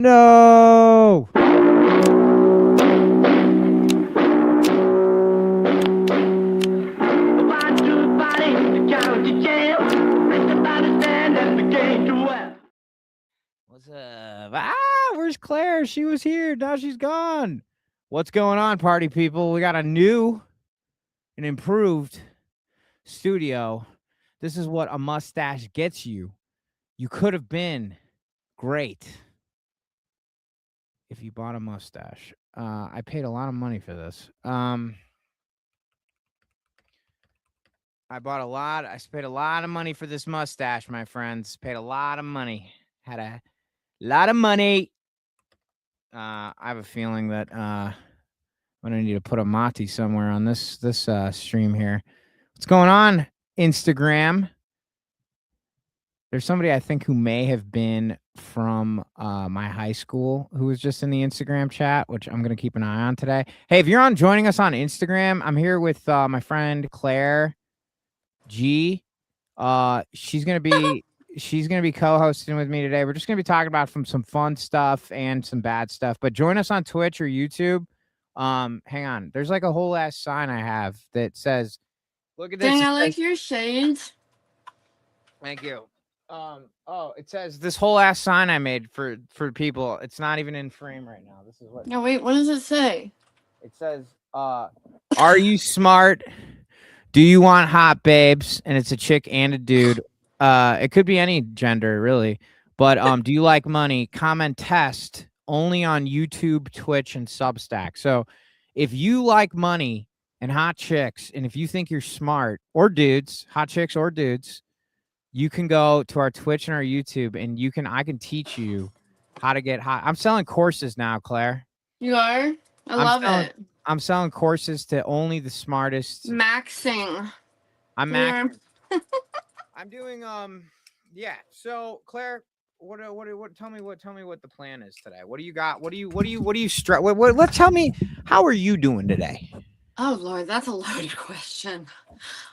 No. What's up? Where's Claire? She was here. Now she's gone. What's going on, party people? We got a new and improved studio. This is what a mustache gets you. You could have been great if you bought a mustache. I paid a lot of money for this. I spent a lot of money for this mustache, my friends. Paid a lot of money. Had a lot of money. I have a feeling that I'm gonna need to put a Mati somewhere on this stream here. What's going on, Instagram? There's somebody I think who may have been from my high school who was just in the Instagram chat, which I'm gonna keep an eye on today. Hey, if you're joining us on Instagram, I'm here with my friend Claire G. She's gonna be co-hosting with me today. We're just gonna be talking about some fun stuff and some bad stuff. But join us on Twitch or YouTube. Hang on. There's like a whole ass sign I have that says, "Look at this." Dang, I like your shades. Thank you. It says this whole ass sign I made for people. It's not even in frame right now. This is what. No, wait. What does it say? It says, "Are you smart? Do you want hot babes?" And it's a chick and a dude. It could be any gender, really. But do you like money? Comment test only on YouTube, Twitch, and Substack. So if you like money and hot chicks, and if you think you're smart, or dudes, hot chicks or dudes, you can go to our Twitch and our YouTube, and I can teach you how to get hot. I'm selling courses now, Claire. You are? I love it. I'm selling courses to only the smartest. Maxing. I'm maxing. I'm doing yeah. So Claire, tell me what the plan is today. What do you got? Let's tell me, how are you doing today? Oh Lord, that's a loaded question.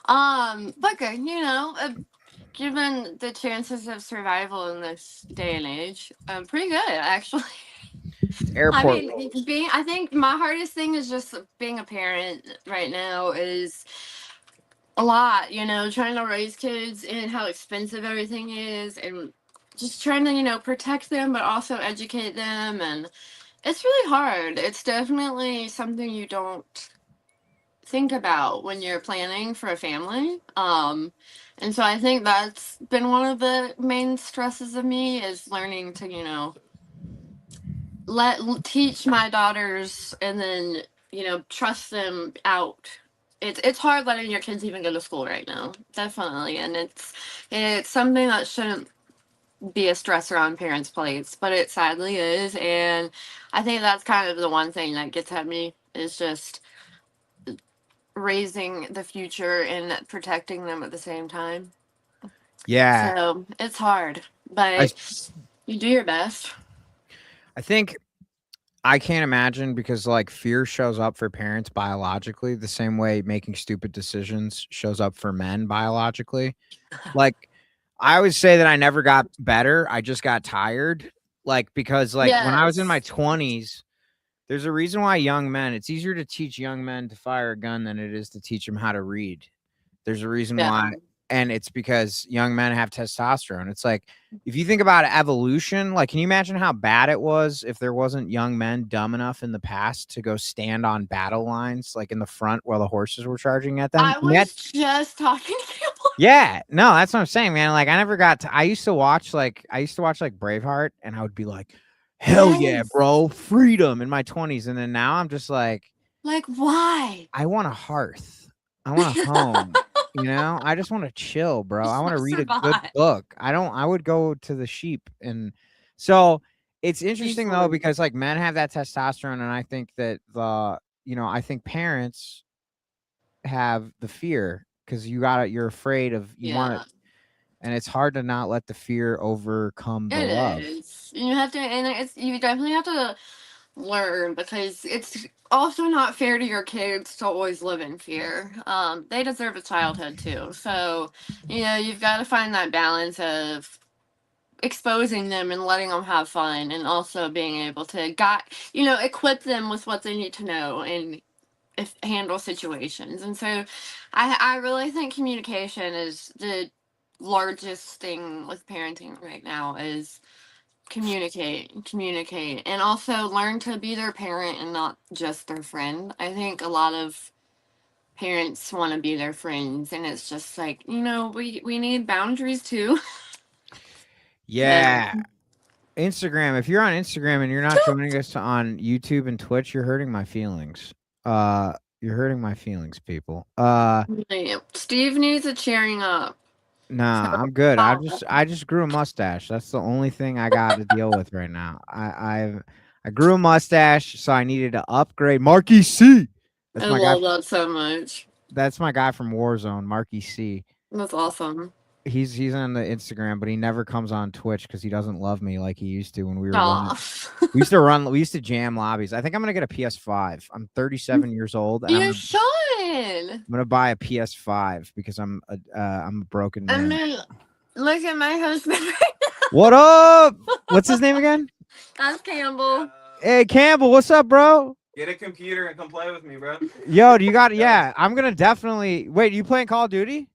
But good, given the chances of survival in this day and age, pretty good actually. Airport. I think my hardest thing is just being a parent right now is a lot, trying to raise kids and how expensive everything is, and just trying to, protect them, but also educate them. And it's really hard. It's definitely something you don't think about when you're planning for a family. And so I think that's been one of the main stresses of me, is learning to, teach my daughters and then, trust them out. It's hard letting your kids even go to school right now, definitely, and it's something that shouldn't be a stressor on parents' plates, but it sadly is. And I think that's kind of the one thing that gets at me, is just raising the future and protecting them at the same time. Yeah. So it's hard, but you do your best. I think I can't imagine, because like fear shows up for parents biologically the same way making stupid decisions shows up for men biologically. Like, I always say that I never got better. I just got tired. Like, because when I was in my 20s, there's a reason why it's easier to teach young men to fire a gun than it is to teach them how to read. There's a reason why. And it's because young men have testosterone. It's like, if you think about evolution, like, can you imagine how bad it was if there wasn't young men dumb enough in the past to go stand on battle lines, like in the front while the horses were charging at them? I was just talking to you. Yeah, no, that's what I'm saying, man. Like, I used to watch Braveheart, and I would be like, hell yeah, bro, freedom in my 20s. And then now I'm just like, why? I want a hearth. I want a home. I just want to chill, bro. I want to read a good book. I would go to the sheep. And so it's interesting though, because like men have that testosterone, and I think that I think parents have the fear, because you're afraid of, you want it, and it's hard to not let the fear overcome the love. You have to, and you definitely have to learn, because it's also not fair to your kids to always live in fear. They deserve a childhood too. So, you've got to find that balance of exposing them and letting them have fun, and also being able to equip them with what they need to know and if handle situations. And so I really think communication is the largest thing with parenting right now, is communicate, and also learn to be their parent and not just their friend. I think a lot of parents want to be their friends, and it's just like, we need boundaries too. Yeah. Instagram. If you're on Instagram and you're not joining us on YouTube and Twitch, you're hurting my feelings. You're hurting my feelings, people. Steve needs a cheering up. Nah, I'm good. I just grew a mustache. That's the only thing I got to deal with right now. I grew a mustache, so I needed to upgrade. Marky C. That's I my love guy. that so much. That's my guy from Warzone, Marky C. That's awesome. He's on the Instagram, but he never comes on Twitch because he doesn't love me like he used to when we were running. We used to jam lobbies. I think I'm gonna get a PS5. I'm 37 years old, and You should. I'm gonna buy a PS5 because I'm a broken man. I mean, look at my husband. What up? What's his name again? That's Campbell. Hey Campbell, what's up, bro? Get a computer and come play with me, bro. Yo, do you got? Yeah, I'm gonna definitely. Wait, you playing Call of Duty?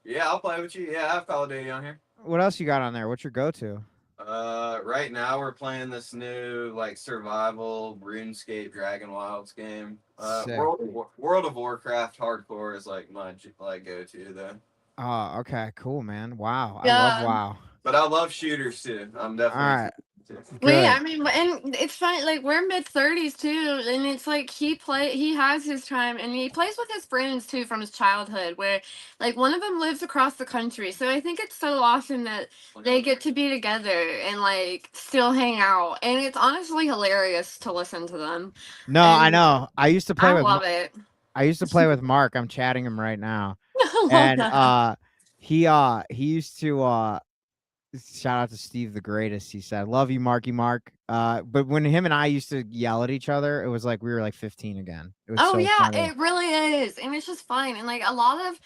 Yeah, I'll play with you. Yeah, I have Call of Duty on here. What else you got on there? What's your go-to? Right now we're playing this new like survival RuneScape Dragon Wilds game. Sick. World of Warcraft hardcore is like my go-to though. Oh, okay, cool, man. Wow, I Yeah. love WoW. But I love shooters too. I'm definitely. All right. Wait, I mean, and it's funny, like we're mid-30s too, and it's like he has his time, and he plays with his friends too from his childhood, where like one of them lives across the country. So I think it's so awesome that they get to be together and like still hang out, and it's honestly hilarious to listen to them. No, I know. I used to play I with. love it. I used to play with Mark. I'm chatting him right now, I love and that. he used to shout out to Steve the Greatest. He said, "Love you, Marky Mark." But when him and I used to yell at each other, it was like we were like 15 again. It was Oh so yeah, funny. it really is, and it's just fun. And like a lot of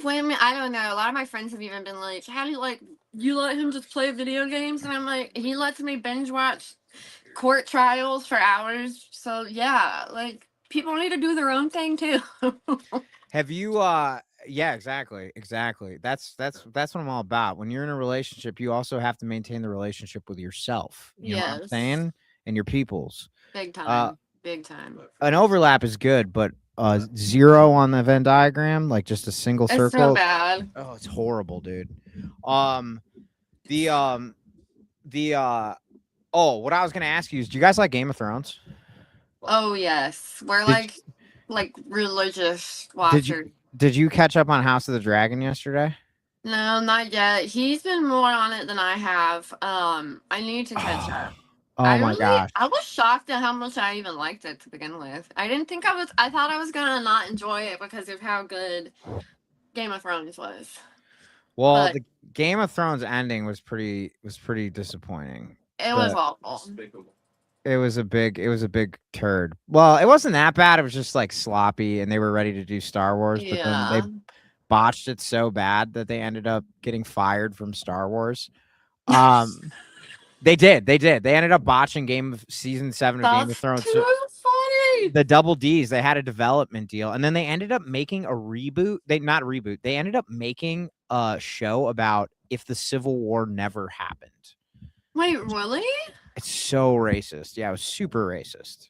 women, I don't know, a lot of my friends have even been like, "How do you let him just play video games?" And I'm like, he lets me binge watch court trials for hours. So yeah, like people need to do their own thing too. Have you yeah, exactly. That's what I'm all about. When you're in a relationship, you also have to maintain the relationship with yourself. You know what I'm Yes. saying? And your peoples. Big time. Big time. An overlap is good, but 0 on the Venn diagram, like just a single It's circle. so bad. Oh, it's horrible, dude. What I was gonna ask you is, do you guys like Game of Thrones? Oh yes, we're Did- like religious watchers. Did you catch up on House of the Dragon yesterday? No, not yet. He's been more on it than I have. I need to catch up. Oh my gosh. I was shocked at how much I even liked it to begin with. I thought I was gonna not enjoy it because of how good Game of Thrones was. Well, but- the Game of Thrones ending was pretty disappointing. It was awful. Despicable. It was a big turd. Well, it wasn't that bad. It was just like sloppy, and they were ready to do Star Wars, but then they botched it so bad that they ended up getting fired from Star Wars. They did. They ended up botching season 7 of Game of Thrones. Too funny. The Double D's, they had a development deal, and then they ended up making a reboot. They ended up making a show about if the Civil War never happened. Wait, really? It's so racist. Yeah, it was super racist.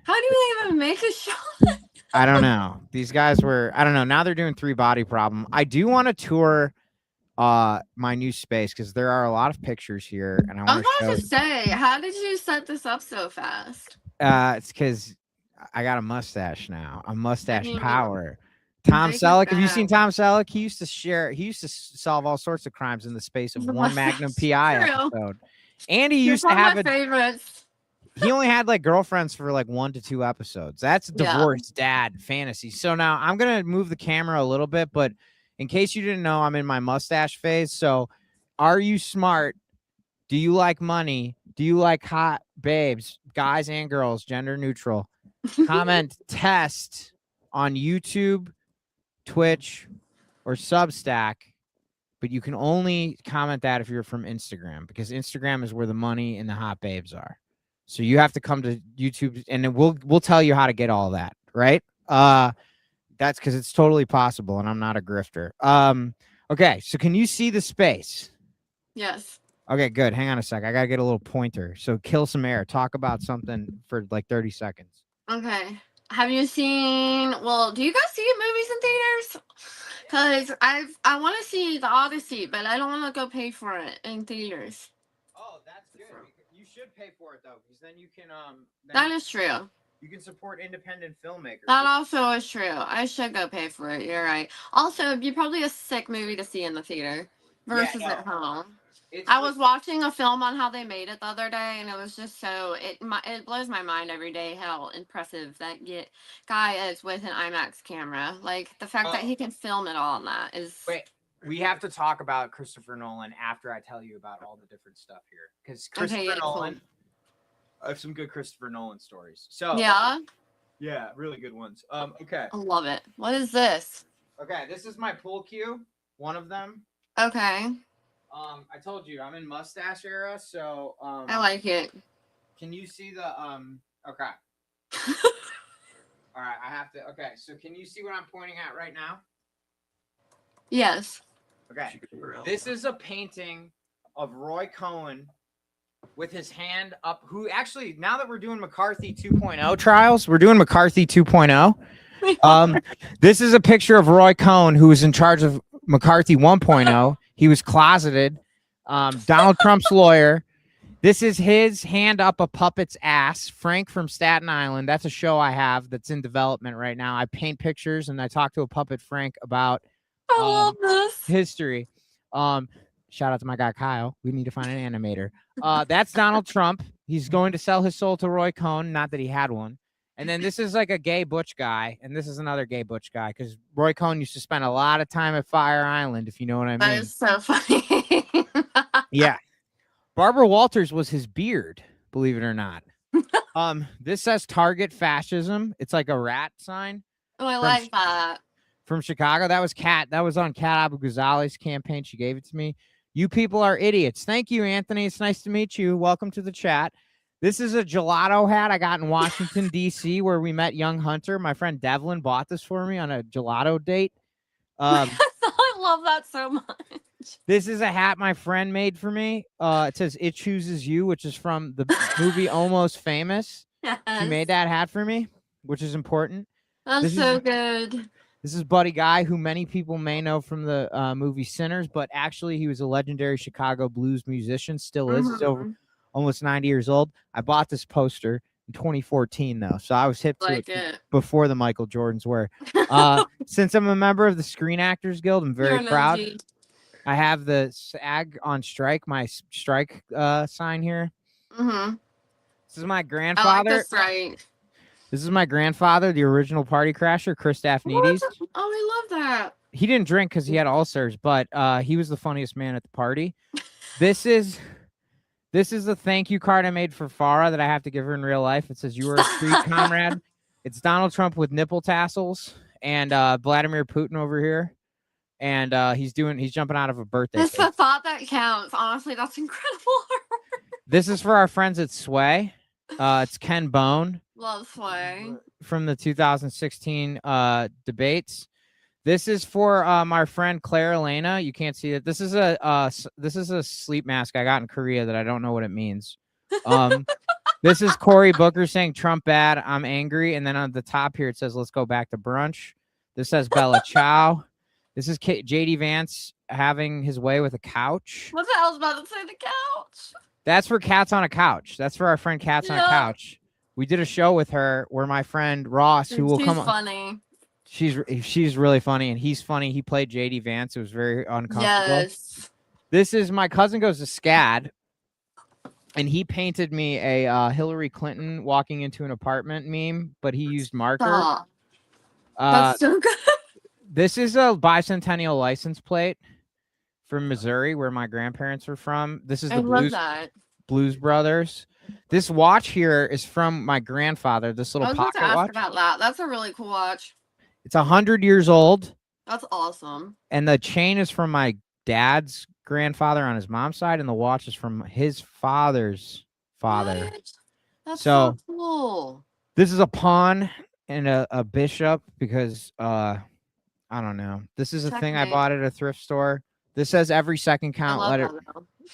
How do they even make a show? I don't know. These guys were, I don't know. Now they're doing 3 Body Problem. I do want to tour my new space because there are a lot of pictures here, and I I was want about to to say, how did you set this up so fast? it's because I got a mustache now. A mustache mean, power. Tom take it Selleck. Have you seen back. Tom Selleck? He used to solve all sorts of crimes in the space of one Magnum PI True. episode. And he You're used to one of have my favorites. he only had like girlfriends for like 1 to 2 episodes. That's Yeah. divorced dad fantasy. So now I'm gonna move the camera a little bit, but in case you didn't know, I'm in my mustache phase. So are you smart? Do you like money? Do you like hot babes, guys and girls, gender neutral? Comment test on YouTube, Twitch, or Substack, but you can only comment that if you're from Instagram, because Instagram is where the money and the hot babes are. So you have to come to YouTube, and then we'll tell you how to get all that, right? That's because it's totally possible, and I'm not a grifter. Okay, so can you see the space? Yes. Okay, good. Hang on a sec. I gotta get a little pointer. So kill some air. Talk about something for like 30 seconds. Okay. Have you seen? Well, do you guys see movies in theaters? Cause I want to see The Odyssey, but I don't want to go pay for it in theaters. Oh, that's good. You should pay for it though, because then you can That is true. you can support independent filmmakers. That also is true. I should go pay for it. You're right. Also, it'd be probably a sick movie to see in the theater versus no. at home. It's I was watching a film on how they made it the other day, and it was just so it blows my mind every day how impressive that guy is with an IMAX camera. Like the fact that he can film it all on that is. Wait, we have to talk about Christopher Nolan after I tell you about all the different stuff here, because Christopher Nolan. Cool. I have some good Christopher Nolan stories. So yeah, really good ones. Okay. I love it. What is this? Okay, this is my pool cue. One of them. Okay. I told you I'm in mustache era, so I like it. Can you see the okay. All right, I have to. Okay, so can you see what I'm pointing at right now? Yes. Okay. This is a painting of Roy Cohn with his hand up, who actually, now that we're doing McCarthy 2.0 trials, we're doing McCarthy 2.0. This is a picture of Roy Cohn, who was in charge of McCarthy 1.0. He was closeted. Donald Trump's lawyer. This is his hand up a puppet's ass. Frank from Staten Island. That's a show I have that's in development right now. I paint pictures and I talk to a puppet Frank about I love this. history. Shout out to my guy Kyle. We need to find an animator. That's Donald Trump. He's going to sell his soul to Roy Cohn. Not that he had one. And then this is like a gay butch guy, and this is another gay butch guy, because Roy Cohn used to spend a lot of time at Fire Island, if you know what I mean. That is so funny. Yeah. Barbara Walters was his beard, believe it or not. This says Target Fascism. It's like a rat sign. Oh, I like that. From Chicago. That was Kat. That was on Kat Abu Ghazali's campaign. She gave it to me. You people are idiots. Thank you, Anthony. It's nice to meet you. Welcome to the chat. This is a gelato hat I got in Washington, D.C., where we met young Hunter. My friend Devlin bought this for me on a gelato date. I love that so much. This is a hat my friend made for me. It says "It Chooses You," which is from the movie Almost Famous. Yes. She made that hat for me, which is important. That's so good. This is Buddy Guy, who many people may know from the movie Sinners, but actually he was a legendary Chicago blues musician, still is. He's over almost 90 years old. I bought this poster in 2014, though, so I was hip to it before the Michael Jordans were. Since I'm a member of the Screen Actors Guild, I'm very proud. I have the SAG on strike, my strike sign here. This is my grandfather. I like the strike. This is my grandfather, the original party crasher, Chris Daphnides. Oh, I love that. He didn't drink because he had ulcers, but he was the funniest man at the party. This is the thank you card I made for Farah that I have to give her in real life. It says, "You are a street comrade." It's Donald Trump with nipple tassels and Vladimir Putin over here. And he's jumping out of a birthday. It's the thought that counts. Honestly, that's incredible. This is for our friends at Sway. It's Ken Bone. Love Sway. From the 2016 debates. This is for my friend Claire Elena. You can't see it. This is a sleep mask I got in Korea that I don't know what it means. This is Cory Booker saying Trump bad, I'm angry. And then on the top here, it says, let's go back to brunch. This says Bella Ciao. This is JD Vance having his way with a couch. What the hell was about to say the couch? That's for Cats on a Couch. That's for our friend Cats on a Couch. We did a show with her where my friend Ross, who will come on. She's funny. She's really funny, and he's funny. He played JD Vance. It was very uncomfortable. Yes. This is my cousin goes to SCAD, and he painted me a Hillary Clinton walking into an apartment meme, but he used marker. That's so good. This is a bicentennial license plate from Missouri, where my grandparents were from. This is the Blues Brothers. This watch here is from my grandfather. This little pocket watch. About that. That's a really cool watch. It's 100 years old. That's awesome. And the chain is from my dad's grandfather on his mom's side, and the watch is from his father's father. What? That's So- so cool. This is a pawn and a bishop because I don't know. This is a thing I Checkmate. bought at a thrift store. This says every second I count. love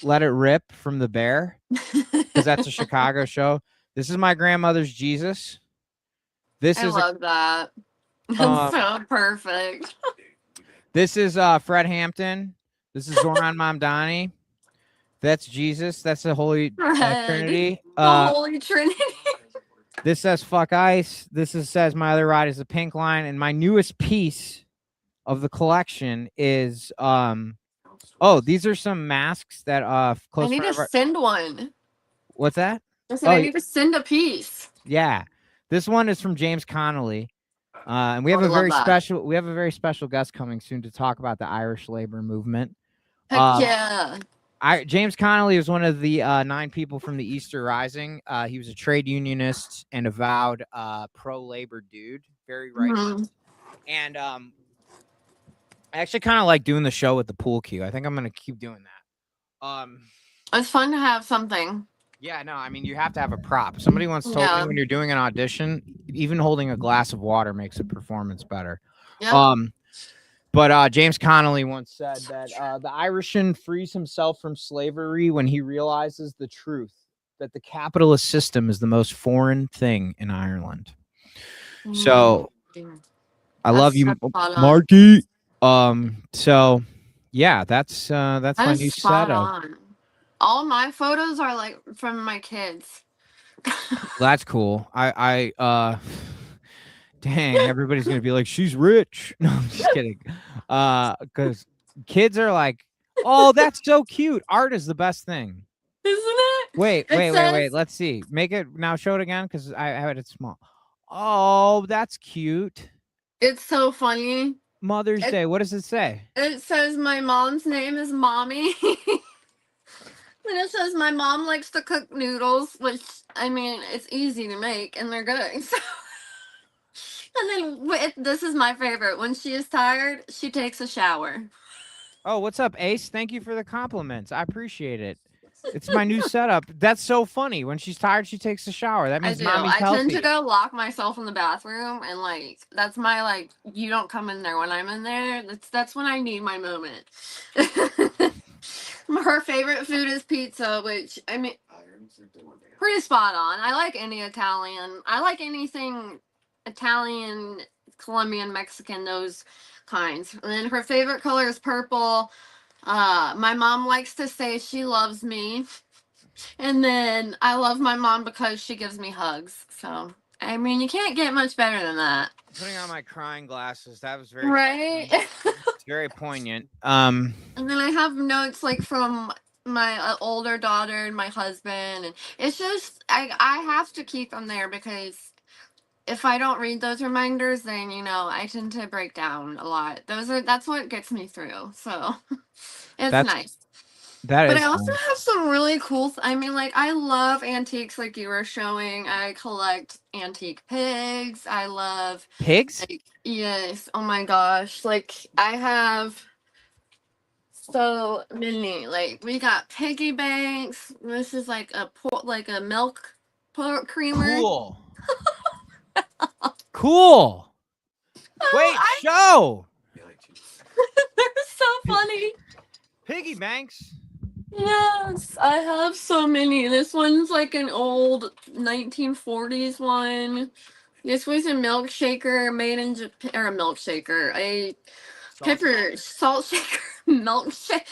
Let it rip from the bear, that. because that's a Chicago show. This is my grandmother's Jesus. This I is love that. That's Um, so perfect. this is Fred Hampton. This is Zoran Mamdani. That's Jesus. That's the Holy Fred. Trinity. The Holy Trinity. This says fuck ice. Says my other ride is the pink line, and my newest piece of the collection is oh, these are some masks that I close need friend to of our- send one. What's that? I said Oh, I need to send a piece. Yeah, this one is from James Connolly, and we have I a love very that. special guest coming soon to talk about the Irish labor movement. Heck yeah. James Connolly was one of the 9 people from the Easter Rising. He was a trade unionist and avowed pro-labor dude, very right. Mhm. And I actually kind of like doing the show with the pool cue. I think I'm gonna keep doing that. It's fun to have something. Yeah, no, I mean you have to have a prop. Somebody once told Yeah. me when you're doing an audition, even holding a glass of water makes a performance better. Yeah. But James Connolly once said that the Irishman frees himself from slavery when he realizes the truth that the capitalist system is the most foreign thing in Ireland. So I love That's you, so spot on. Marky. So yeah, that's my That new is spot setup. on. All my photos are like from my kids. That's cool. Dang, everybody's gonna be like, she's rich. No, I'm just kidding. Because kids are like, oh, that's so cute. Art is the best thing. Isn't it? Wait. It says- Let's see. Make it now. Show it again because I had it small. Oh, that's cute. It's so funny. Mother's It- Day. What does it say? It says my mom's name is Mommy. And it says my mom likes to cook noodles, which I mean it's easy to make and they're good. So, and then this is my favorite. When she is tired, she takes a shower. Oh, what's up, Ace? Thank you for the compliments. I appreciate it. It's my new setup. That's so funny. When she's tired, she takes a shower. That I means do. mommy's I healthy. tend to go lock myself in the bathroom and like that's my like you don't come in there when I'm in there. That's when I need my moment. Her favorite food is pizza, which I mean pretty spot on. I like any Italian. I like anything Italian, Colombian, Mexican, those kinds. And then her favorite color is purple. My mom likes to say she loves me. And then I love my mom because she gives me hugs. So, I mean, you can't get much better than that. Putting on my crying glasses. That was very Right? It's very poignant. And then I have notes like from my older daughter and my husband, and it's just I have to keep them there because if I don't read those reminders, then I tend to break down a lot. That's what gets me through. So it's nice. That But is I also nice. have some really cool. I mean, like I love antiques, like you were showing. I collect antique pigs. I love Pigs. like yes. Oh my gosh! Like I have so many. Like we got piggy banks. This is like a milk creamer. Cool. Cool. Wait, I- show. They're so funny. Piggy banks. Yes, I have so many. This one's like an old 1940s one. This was a milkshaker made in Japan, or a milkshaker, a pepper salt shaker milkshake.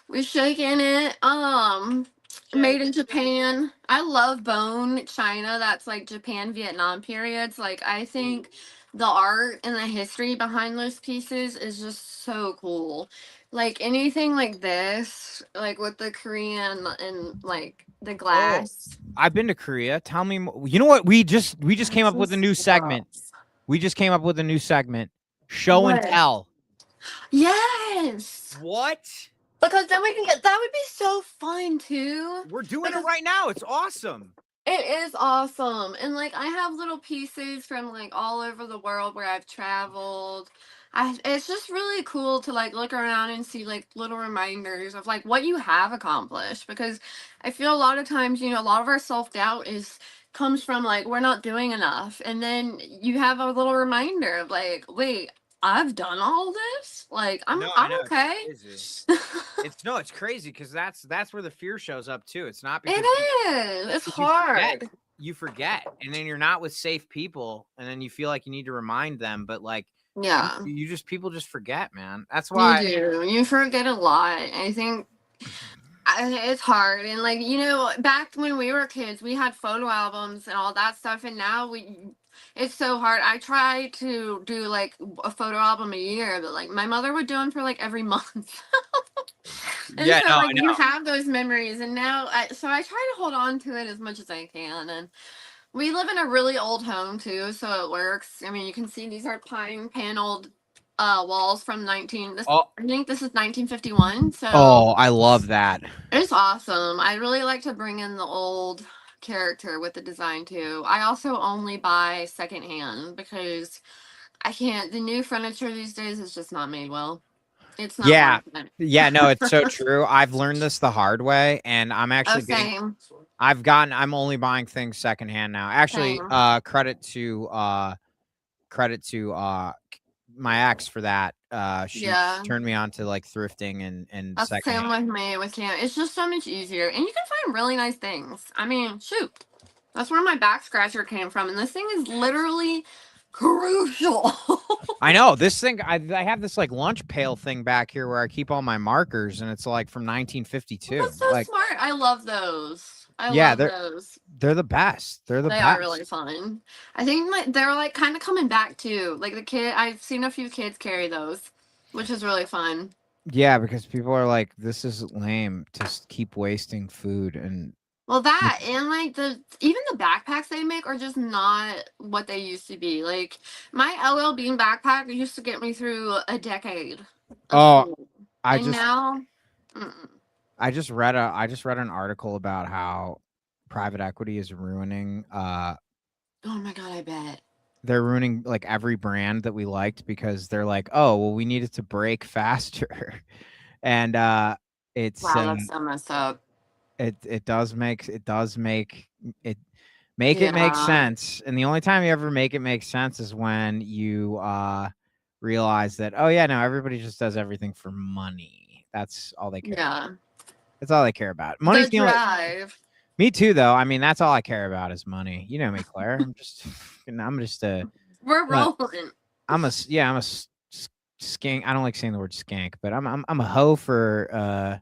We're shaking it. Made in Japan. I love bone china. That's like Japan, Vietnam periods. Like I think the art and the history behind those pieces is just so cool. Like anything like this, like with the Korean and like the glass. I've been to Korea. Tell me, you know what? We just came up with a new segment. We just came up with a new segment. Show and What? tell. Yes. What? Because then we can get that would be so fun too. We're doing it Because- right now. It's awesome. It is awesome. And like I have little pieces from like all over the world where I've traveled. It's just really cool to like look around and see like little reminders of like what you have accomplished, because I feel a lot of times, a lot of our self-doubt is comes from like we're not doing enough, and then you have a little reminder of like, wait, I've done all this, like No, I I'm know it's okay. crazy. It's crazy because that's where the fear shows up too. It's not because It is. It's you forget. hard. You forget, and then you're not with safe people, and then you feel like you need to remind them. But like, Yeah, people just forget, man. That's you why. do. You forget a lot. I think it's hard, and like back when we were kids we had photo albums and all that stuff, and now it's so hard. I try to do like a photo album a year, but like my mother would do them for like every month. And Yeah, so no, I like you know. have those memories, and now so I try to hold on to it as much as I can. And we live in a really old home too, so it works. I mean, you can see these are pine paneled walls from 19 this Oh, I think this is 1951. So I love that. it's awesome. I really like to bring in the old character with the design too. I also only buy secondhand because I can't. The new furniture these days is just not made well. It's not Yeah, worth it. yeah, no, it's so true. I've learned this the hard way, and I'm Oh, actually getting. same, I'm only buying things secondhand now. Actually, same. credit to my ex for that. She Yeah, turned me on to like thrifting and that's the secondhand. same with me with Cam. It's just so much easier, and you can find really nice things. I mean, shoot, that's where my back scratcher came from, and this thing is literally crucial. I know this thing. I have this like lunch pail thing back here where I keep all my markers, and it's like from 1952. That's so Like, smart. I love those. I yeah, love those. they're the best. They're the They best. are really fun. I think they're like kind of coming back too. Like I've seen a few kids carry those, which is really fun. Yeah, because people are like, this is lame to keep wasting food, and Well, that and like even the backpacks they make are just not what they used to be. Like my LL Bean backpack used to get me through a decade of oh, school, I and just now, mm-mm. I just read an article about how private equity is ruining Oh my god, I bet. they're ruining like every brand that we liked because they're like, oh well, we need it to break faster. And it's Wow, that's so messed up. it does make it make it make Yeah, sense. And the only time you ever make it make sense is when you realize that, oh yeah, no, everybody just does everything for money. That's all they care. yeah. That's all they care about. The Money's the only. drive. Me too, though. I mean, that's all I care about is money. You know me, Claire. I'm just a, We're I'm a, rolling. I'm a skank. I don't like saying the word skank, but I'm a hoe for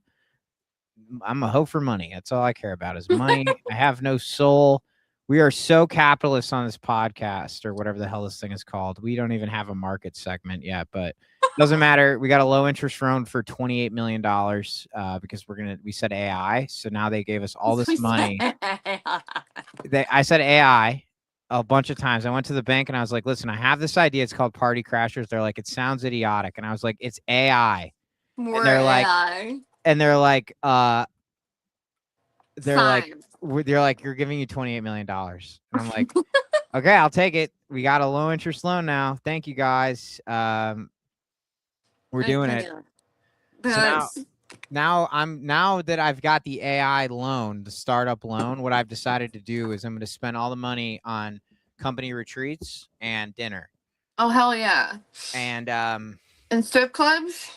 I'm a hoe for money. That's all I care about is money. I have no soul. We are so capitalist on this podcast or whatever the hell this thing is called. We don't even have a market segment yet, but doesn't matter. We got a low interest loan for $28 million because we said AI. So now they gave us all this money. I said AI a bunch of times. I went to the bank and I was like, listen, I have this idea. It's called Party Crashers. They're like, it sounds idiotic. And I was like, it's AI. More they're like, AI. And they're like, Signs. you're giving you $28 million. And I'm like, okay, I'll take it. We got a low interest loan now. Thank you guys. We're doing it. So now that I've got the AI loan, the startup loan, what I've decided to do is I'm going to spend all the money on company retreats and dinner. Oh hell yeah! And strip clubs?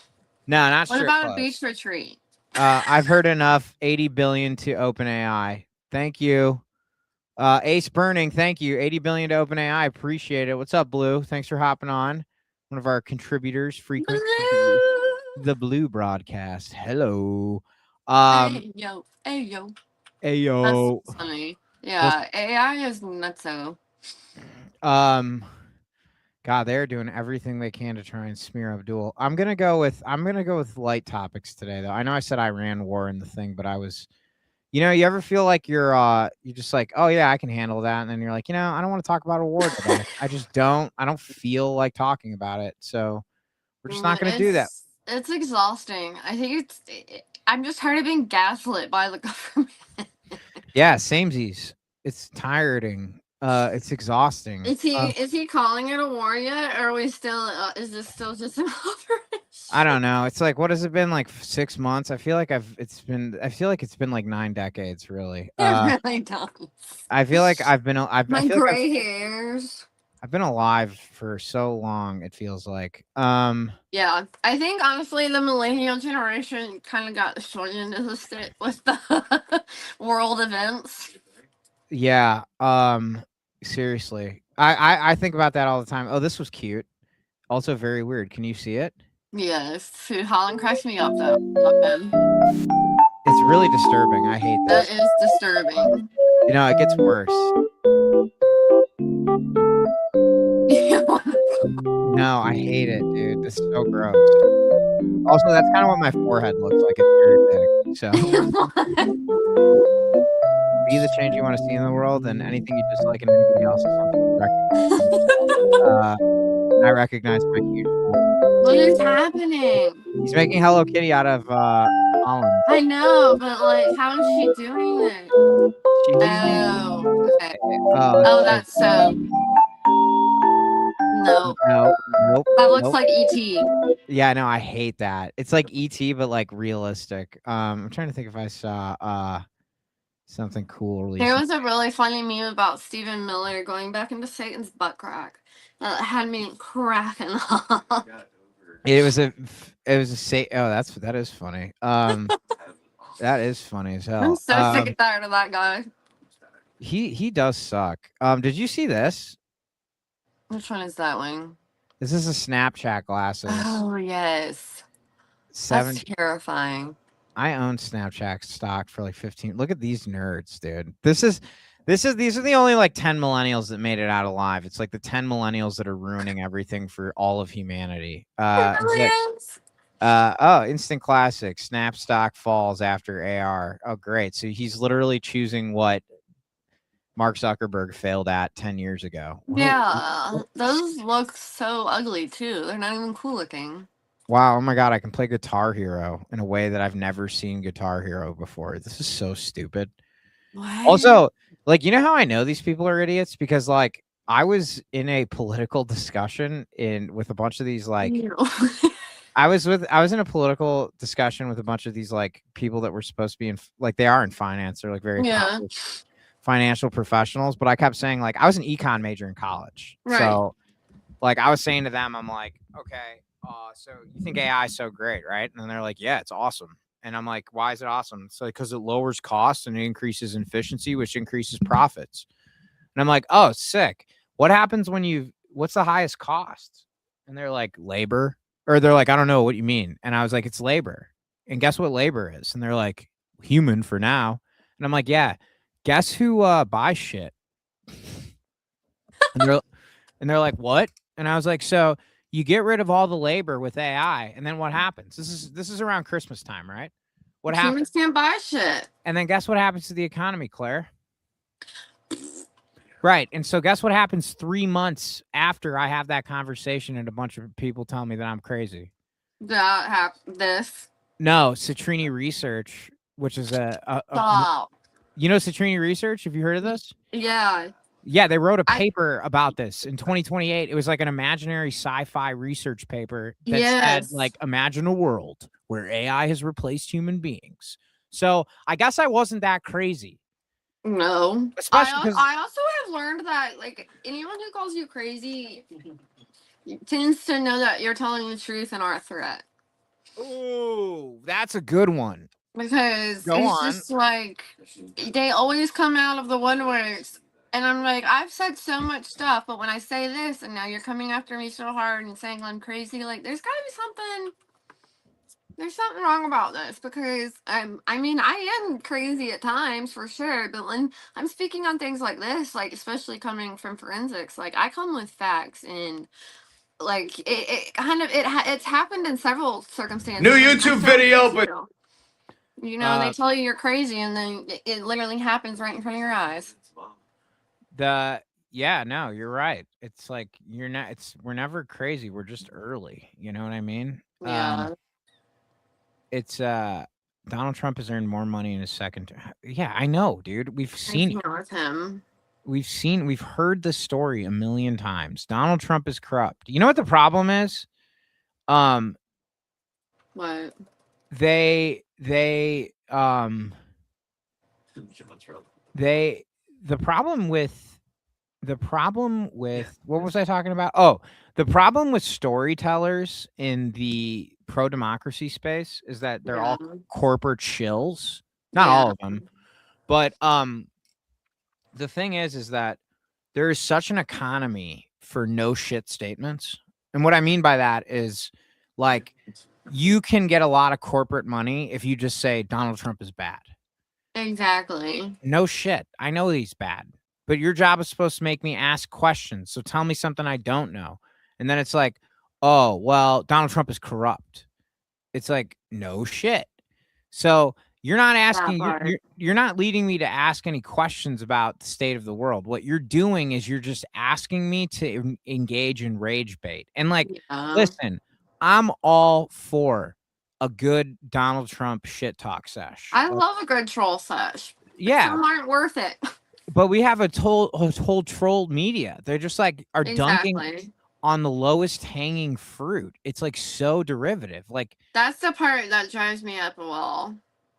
No, not what strip about clubs. a beach retreat? I've heard enough. 80 billion to OpenAI. Thank you. Ace Burning, thank you. 80 billion to OpenAI. Appreciate it. What's up, Blue? Thanks for hopping on. One of our contributors, frequent the Blue broadcast. Hello. Hey yo. Hey yo. That's funny. Yeah, AI is nutso. God, they're doing everything they can to try and smear Abdul. I'm gonna go with light topics today, though. I know I said Iran war in the thing, but I was, you ever feel like you're just like, oh yeah, I can handle that, and then you're like, I don't want to talk about a war today. I just don't. I don't feel like talking about it, so we're just not gonna do that. It's exhausting. I think I'm just tired of being gaslit by the government. Yeah, samesies. It's tiring. It's exhausting. Is he calling it a war yet, or are we still? Is this still just an operation? I don't know. It's like, what has it been, like 6 months? I feel like I feel like it's been like 9 decades, really. It really does. I feel like I My feel like gray hairs. I've been alive for so long, it feels like. Yeah, I think honestly the millennial generation kind of got short into the stick with the world events. Yeah. Seriously. I think about that all the time. Oh, this was cute. Also very weird. Can you see it? Yes, Food Holland cracks me up though. Love him. It's really disturbing. I hate That this. is disturbing. You know, it gets worse. No, I hate it, dude. This is so gross. Also, that's kind of what my forehead looks like. It's very big. So be the change you want to see in the world, and anything you dislike in anybody else is something you recognize. I recognize my cute fool. What is happening? He's making Hello Kitty out of Holland. I know, but like, how is she doing it? Oh, okay. Oh, that's so. No, Nope. that looks Nope. like ET. Yeah, no, I hate that. It's like ET, but like realistic. I'm trying to think if I saw something cool There recently. was a really funny meme about Stephen Miller going back into Satan's butt crack that had me cracking up. It was a that is funny. That is funny as hell. I'm so sick and tired of that guy. He does suck. Did you see this? Which one is that one? This is a Snapchat glasses. Oh yes, 7 that's terrifying. I own Snapchat stock for like 15. Look at these nerds, dude. These are the only like 10 millennials that made it out alive. It's like the 10 millennials that are ruining everything for all of humanity. Instant classic. Snap stock falls after AR. Oh, great. So he's literally choosing what Mark Zuckerberg failed at 10 years ago. Yeah, those look so ugly too. They're not even cool looking. Wow, oh my god, I can play Guitar Hero in a way that I've never seen Guitar Hero before. This is so stupid. What? Also, like, you know how I know these people are idiots? Because like I was in a political discussion with a bunch of these like Ew. I was in a political discussion with a bunch of these like people that were supposed to be in like they are in finance. They're like very Yeah. financial professionals, but I kept saying like I was an econ major in college. Right. So like I was saying to them, I'm like, okay, so you think AI is so great, right? And they're like, yeah, it's awesome. And I'm like, why is it awesome? It's like because it lowers costs and it increases efficiency, which increases profits. And I'm like, oh, sick. What happens when what's the highest cost? And they're like, labor. Or they're like, I don't know what you mean. And I was like, it's labor. And guess what labor is? And they're like, human for now. And I'm like, yeah. Guess who buys shit? and they're like, what? And I was like, so you get rid of all the labor with AI, and then what happens? This is around Christmas time, right? What happens? Humans can't buy shit. And then guess what happens to the economy, Claire? Right. And so guess what happens 3 months after I have that conversation and a bunch of people tell me that I'm crazy? This. No, Citrini Research, which is Stop. you know Citrini Research? Have you heard of this? Yeah. Yeah, they wrote a paper about this in 2028. It was like an imaginary sci-fi research paper that said, like, imagine a world where AI has replaced human beings. So I guess I wasn't that crazy. No. Especially I also have learned that, like, anyone who calls you crazy tends to know that you're telling the truth and are a threat. Ooh, that's a good one. Because just like, they always come out of the woodworks. And I'm like, I've said so much stuff, but when I say this and now you're coming after me so hard and saying I'm crazy, like there's gotta be something wrong about this, because I mean, I am crazy at times for sure, but when I'm speaking on things like this, like especially coming from forensics, like I come with facts, and like it's happened in several circumstances. New YouTube video, but you know, they tell you you're crazy and then it literally happens right in front of your eyes. Yeah, no, you're right. It's like we're never crazy. We're just early. You know what I mean? Yeah. It's Donald Trump has earned more money in his second term. Yeah, I know, dude. We've seen it. With him. we've heard this story a million times. Donald Trump is corrupt. You know what the problem is? What? They the problem with what was I talking about? Oh, the problem with storytellers in the pro-democracy space is that they're all corporate shills. Not all of them. But the thing is that there is such an economy for no shit statements. And what I mean by that is like you can get a lot of corporate money if you just say Donald Trump is bad. Exactly. No shit. I know he's bad. But your job is supposed to make me ask questions. So tell me something I don't know. And then it's like, oh, well, Donald Trump is corrupt. It's like, no shit. So you're not asking, you're not leading me to ask any questions about the state of the world. What you're doing is you're just asking me to engage in rage bait. And like, listen, I'm all for a good Donald Trump shit talk sesh. I love a good troll sesh. Yeah. Some aren't worth it. But we have a whole troll media. They're just like are dunking on the lowest hanging fruit. It's like so derivative. Like that's the part that drives me up a wall.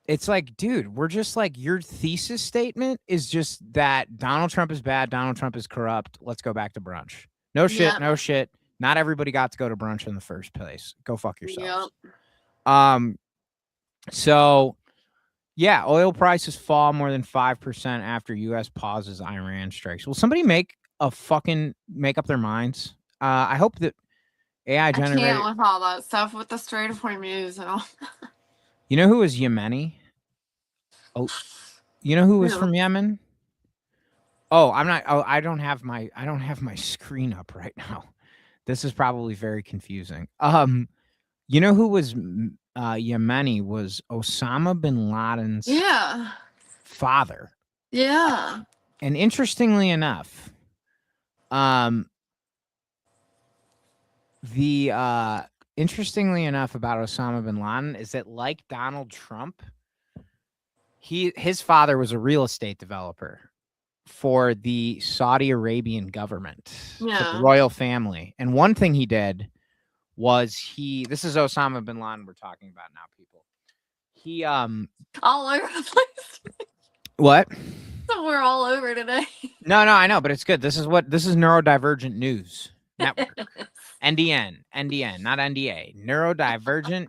It's like, dude, we're just like your thesis statement is just that Donald Trump is bad. Donald Trump is corrupt. Let's go back to brunch. No shit. No shit. Not everybody got to go to brunch in the first place. Go fuck yourselves. So yeah, oil prices fall more than 5% after U.S. pauses Iran strikes. Will somebody make up their minds? I hope that AI generated. I can't with all that stuff with the Strait of Hormuz and all. You know who was Yemeni? Oh, you know who was from Yemen? Oh, I'm not. Oh, I don't have my screen up right now. This is probably very confusing. You know who was Yemeni was Osama bin Laden's father. Yeah. And interestingly enough, interestingly enough about Osama bin Laden is that like Donald Trump, his father was a real estate developer for the Saudi Arabian government, for the royal family. And one thing he did was this is Osama bin Laden we're talking about now, people. He all over the place. What? So we're all over today. No, I know, but it's good. This is Neurodivergent News Network. NDN, not NDA. Neurodivergent.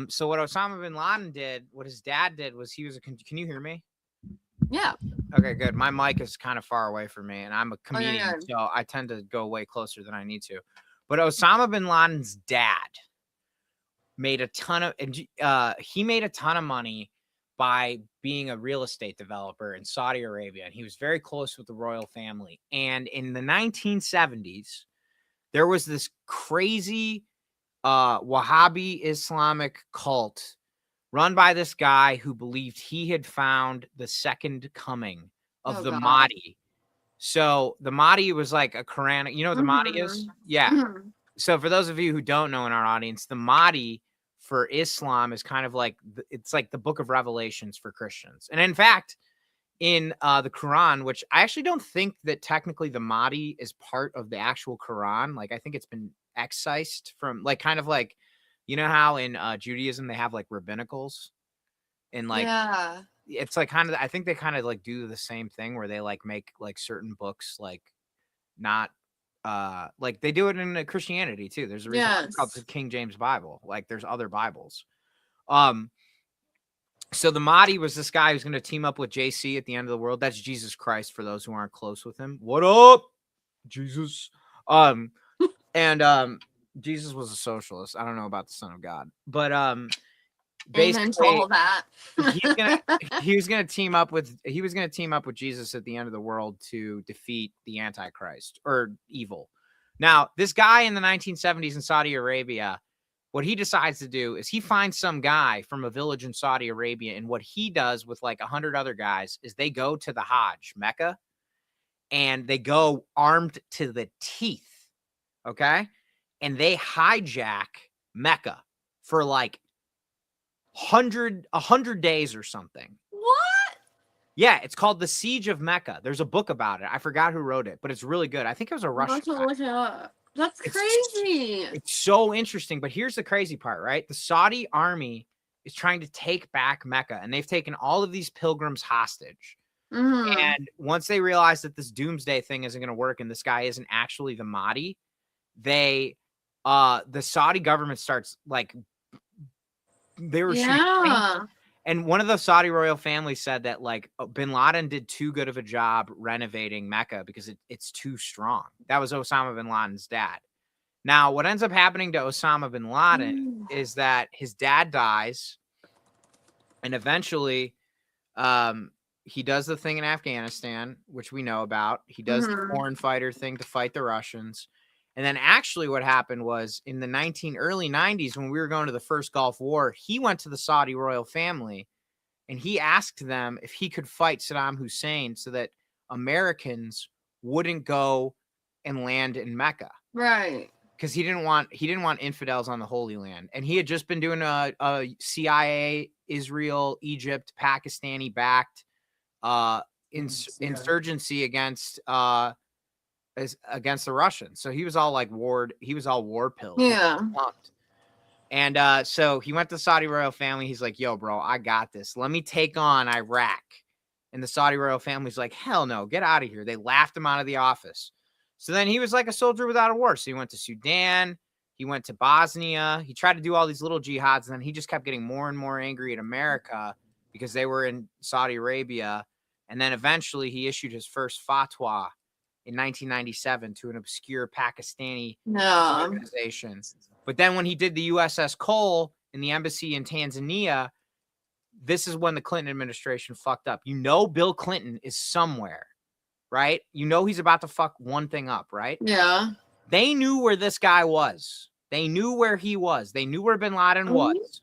So what Osama bin Laden did, what his dad did was can you hear me? Yeah. Okay, good. My mic is kind of far away from me, and I'm a comedian, so I tend to go way closer than I need to. But Osama bin Laden's dad made a ton of money by being a real estate developer in Saudi Arabia, and he was very close with the royal family. And in the 1970s, there was this crazy Wahhabi Islamic cult run by this guy who believed he had found the second coming of the Mahdi. So the Mahdi was like a Quranic. You know what the Mahdi is? Yeah. So for those of you who don't know in our audience, the Mahdi for Islam is kind of like it's like the Book of Revelations for Christians. And in fact, in the Quran, which I actually don't think that technically the Mahdi is part of the actual Quran. Like I think it's been excised from like kind of like, you know how in Judaism they have like rabbinicals and like it's like kind of I think they kind of like do the same thing where they like make like certain books like not like they do it in Christianity too. There's a reason it's called the King James Bible. Like there's other Bibles. So the Mahdi was this guy who's going to team up with JC at the end of the world. That's Jesus Christ for those who aren't close with him. What up, Jesus? And Jesus was a socialist. I don't know about the Son of God, but basically all that. he was gonna team up with Jesus at the end of the world to defeat the Antichrist or evil. Now, this guy in the 1970s in Saudi Arabia, what he decides to do is he finds some guy from a village in Saudi Arabia, and what he does with like 100 other guys is they go to the Hajj, Mecca, and they go armed to the teeth. Okay. And they hijack Mecca for like 100 days or something. What? Yeah, it's called The Siege of Mecca. There's a book about it. I forgot who wrote it, but it's really good. I think it was a I'm Russian about to guy. look it up. That's It's- crazy. It's so interesting, but here's the crazy part, right? The Saudi army is trying to take back Mecca, and they've taken all of these pilgrims hostage. Mm-hmm. And once they realize that this doomsday thing isn't going to work and this guy isn't actually the Mahdi, the Saudi government starts like they were shooting Yeah. and one of the Saudi royal families said that like bin Laden did too good of a job renovating Mecca because it's too strong. That was Osama bin Laden's dad. Now, what ends up happening to Osama bin Laden is that his dad dies, and eventually he does the thing in Afghanistan, which we know about. He does the Mhm. foreign fighter thing to fight the Russians. And then actually what happened was in the early 90s, when we were going to the first Gulf War, he went to the Saudi royal family and he asked them if he could fight Saddam Hussein so that Americans wouldn't go and land in Mecca. Right. Because he didn't want infidels on the Holy Land. And he had just been doing a CIA, Israel, Egypt, Pakistani backed insurgency against the Russians. So he was all like war pilled. Yeah. And so he went to the Saudi royal family. He's like, yo, bro, I got this. Let me take on Iraq. And the Saudi royal family's like, hell no, get out of here. They laughed him out of the office. So then he was like a soldier without a war. So he went to Sudan. He went to Bosnia. He tried to do all these little jihads. And then he just kept getting more and more angry at America because they were in Saudi Arabia. And then eventually he issued his first fatwa in 1997 to an obscure Pakistani organization. But then when he did the USS Cole in the embassy in Tanzania, this is when the Clinton administration fucked up. You know, Bill Clinton is somewhere, right? You know, he's about to fuck one thing up, right? Yeah. They knew where this guy was. They knew where he was. They knew where bin Laden was.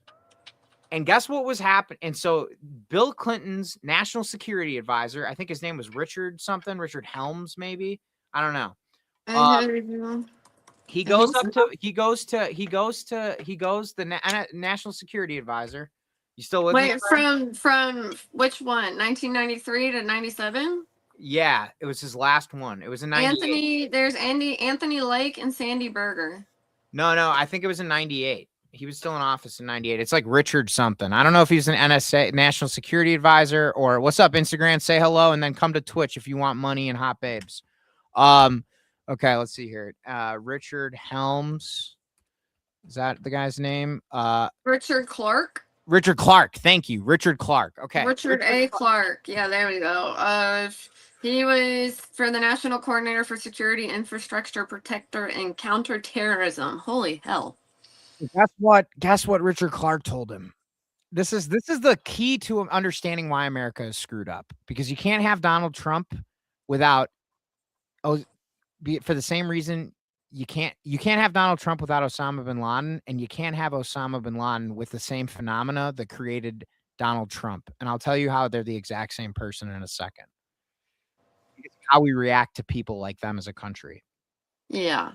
And guess what was happening? And so Bill Clinton's national security advisor, I think his name was Richard Helms, maybe. I don't know. He goes the national security advisor. You still with me? Wait, from which one? 1993 to 97? Yeah, it was his last one. It was in 98. There's Anthony Lake and Sandy Berger. No, I think it was in 98. He was still in office in 98. It's like Richard something. I don't know if he's an NSA, National Security Advisor, or what's up, Instagram, say hello, and then come to Twitch if you want money and hot babes. Okay, let's see here. Richard Helms. Is that the guy's name? Richard Clark. Richard Clark. Thank you. Richard Clark. Okay. Richard A. Clark. Yeah, there we go. He was for the National Coordinator for Security, Infrastructure Protector, and Counterterrorism. Holy hell. Guess what Richard Clark told him? This is the key to understanding why America is screwed up, because you can't have Donald Trump without for the same reason you can't have Donald Trump without Osama bin Laden, and you can't have Osama bin Laden with the same phenomena that created Donald Trump. And I'll tell you how they're the exact same person in a second. It's how we react to people like them as a country. Yeah.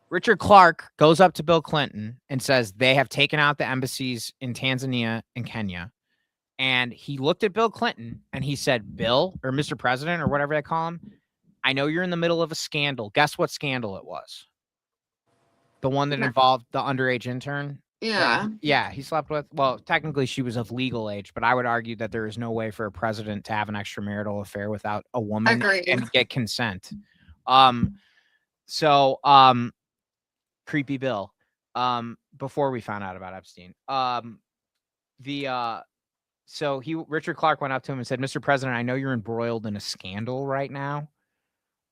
Richard Clark goes up to Bill Clinton and says they have taken out the embassies in Tanzania and Kenya. And he looked at Bill Clinton and he said, Bill, or Mr. President, or whatever they call him, I know you're in the middle of a scandal. Guess what scandal it was? The one that involved the underage intern? Yeah. Yeah, he slept with, well, technically she was of legal age, but I would argue that there is no way for a president to have an extramarital affair without a woman and get consent. Creepy Bill. Before we found out about Epstein. Richard Clark went up to him and said, Mr. President, I know you're embroiled in a scandal right now.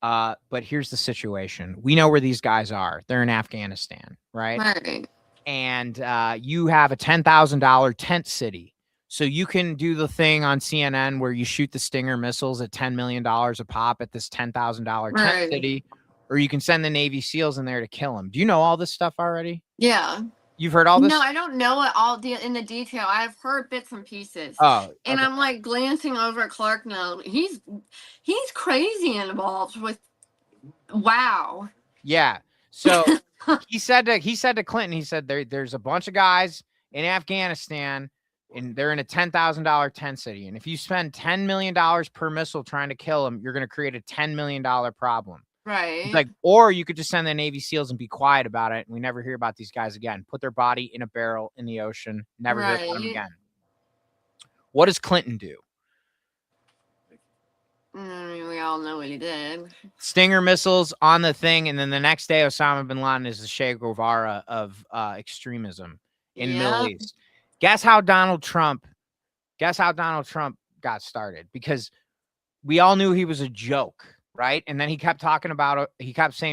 But here's the situation. We know where these guys are. They're in Afghanistan, right? Right. And you have a $10,000 tent city. So you can do the thing on CNN where you shoot the Stinger missiles at $10 million a pop at this $10,000 tent city, or you can send the Navy SEALs in there to kill them. Do you know all this stuff already? Yeah. You've heard all this? No, I don't know it all in the detail. I've heard bits and pieces. Oh, okay. And I'm like glancing over at Clark now. He's crazy involved with. Wow. Yeah. So he said to Clinton, he said there's a bunch of guys in Afghanistan and they're in a $10,000 tent city. And if you spend $10 million per missile trying to kill them, you're going to create a $10 million problem. Right. It's like, or you could just send the Navy SEALs and be quiet about it. And we never hear about these guys again. Put their body in a barrel in the ocean. Never hear about them Right. again. What does Clinton do? We all know what he did. Stinger missiles on the thing. And then the next day, Osama bin Laden is the Che Guevara of extremism in the Middle Yep. East. Guess how Donald Trump got started? Because we all knew he was a joke, right? And then he kept saying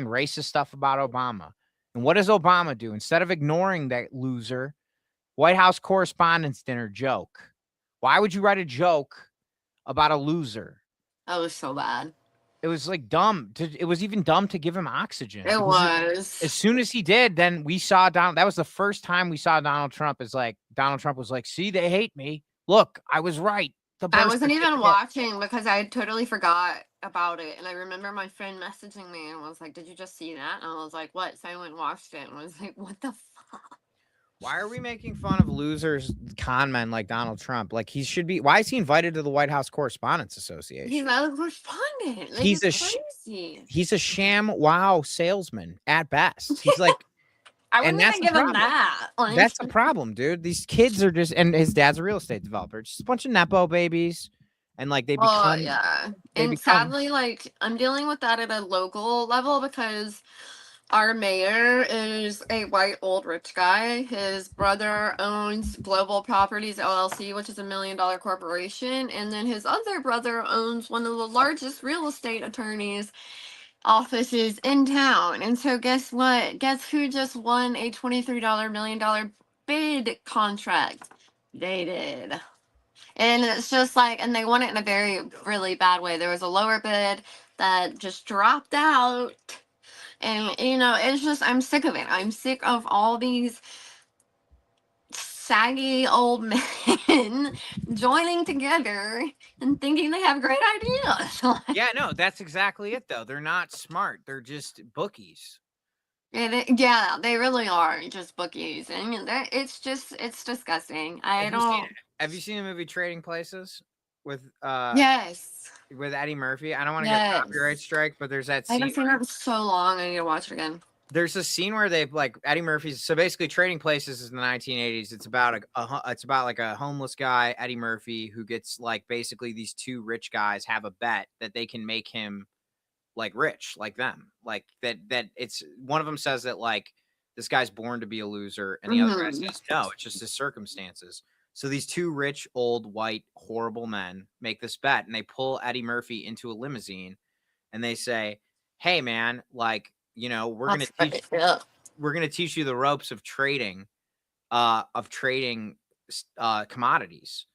racist stuff about Obama. And what does Obama do? Instead of ignoring that loser, White House Correspondents' Dinner joke. Why would you write a joke about a loser? That was so bad. It was like dumb. It was even dumb to give him oxygen. It was. As soon as he did, then we saw Donald. That was the first time we saw Donald Trump. Donald Trump was like, "See, they hate me. Look, I was right." I wasn't even watching because I totally forgot about it. And I remember my friend messaging me and was like, "Did you just see that?" And I was like, "What?" So I went and watched it and was like, "What the fuck?" Why are we making fun of losers, con men like Donald Trump? Like he should be. Why is he invited to the White House Correspondents Association? He's not a correspondent. Like, He's crazy. He's a sham wow salesman at best. He's like, I wouldn't that's even give him that. Like, that's the problem, dude. These kids are just, and his dad's a real estate developer. Just a bunch of nepo babies, and like they become. yeah. they And become- sadly, like I'm dealing with that at a local level because our mayor is a white old rich guy. His brother owns Global Properties LLC, which is $1 million corporation, and then his other brother owns one of the largest real estate attorneys offices in town. And so guess what? Guess who just won a $23 million bid contract? They did. And it's just like, and they won it in a very, really bad way. There was a lower bid that just dropped out. And, it's just, I'm sick of it. I'm sick of all these saggy old men joining together and thinking they have great ideas. Yeah, no, that's exactly it, though. They're not smart. They're just bookies. Yeah, they really are just bookies. And it's disgusting. Have you seen the movie Trading Places with Yes. with Eddie Murphy? I don't want to get a Yes. copyright strike, but there's that I scene. haven't seen that in so long. I need to watch it again. There's a scene where they like Eddie Murphy's. So basically, Trading Places is in the 1980s. It's about it's about like a homeless guy, Eddie Murphy, who gets like basically these two rich guys have a bet that they can make him like rich like them, like that it's one of them says that like this guy's born to be a loser, and the other guy says no, it's just his circumstances. So these two rich old white horrible men make this bet, and they pull Eddie Murphy into a limousine, and they say, "Hey man, like we're gonna teach you the ropes of trading commodities."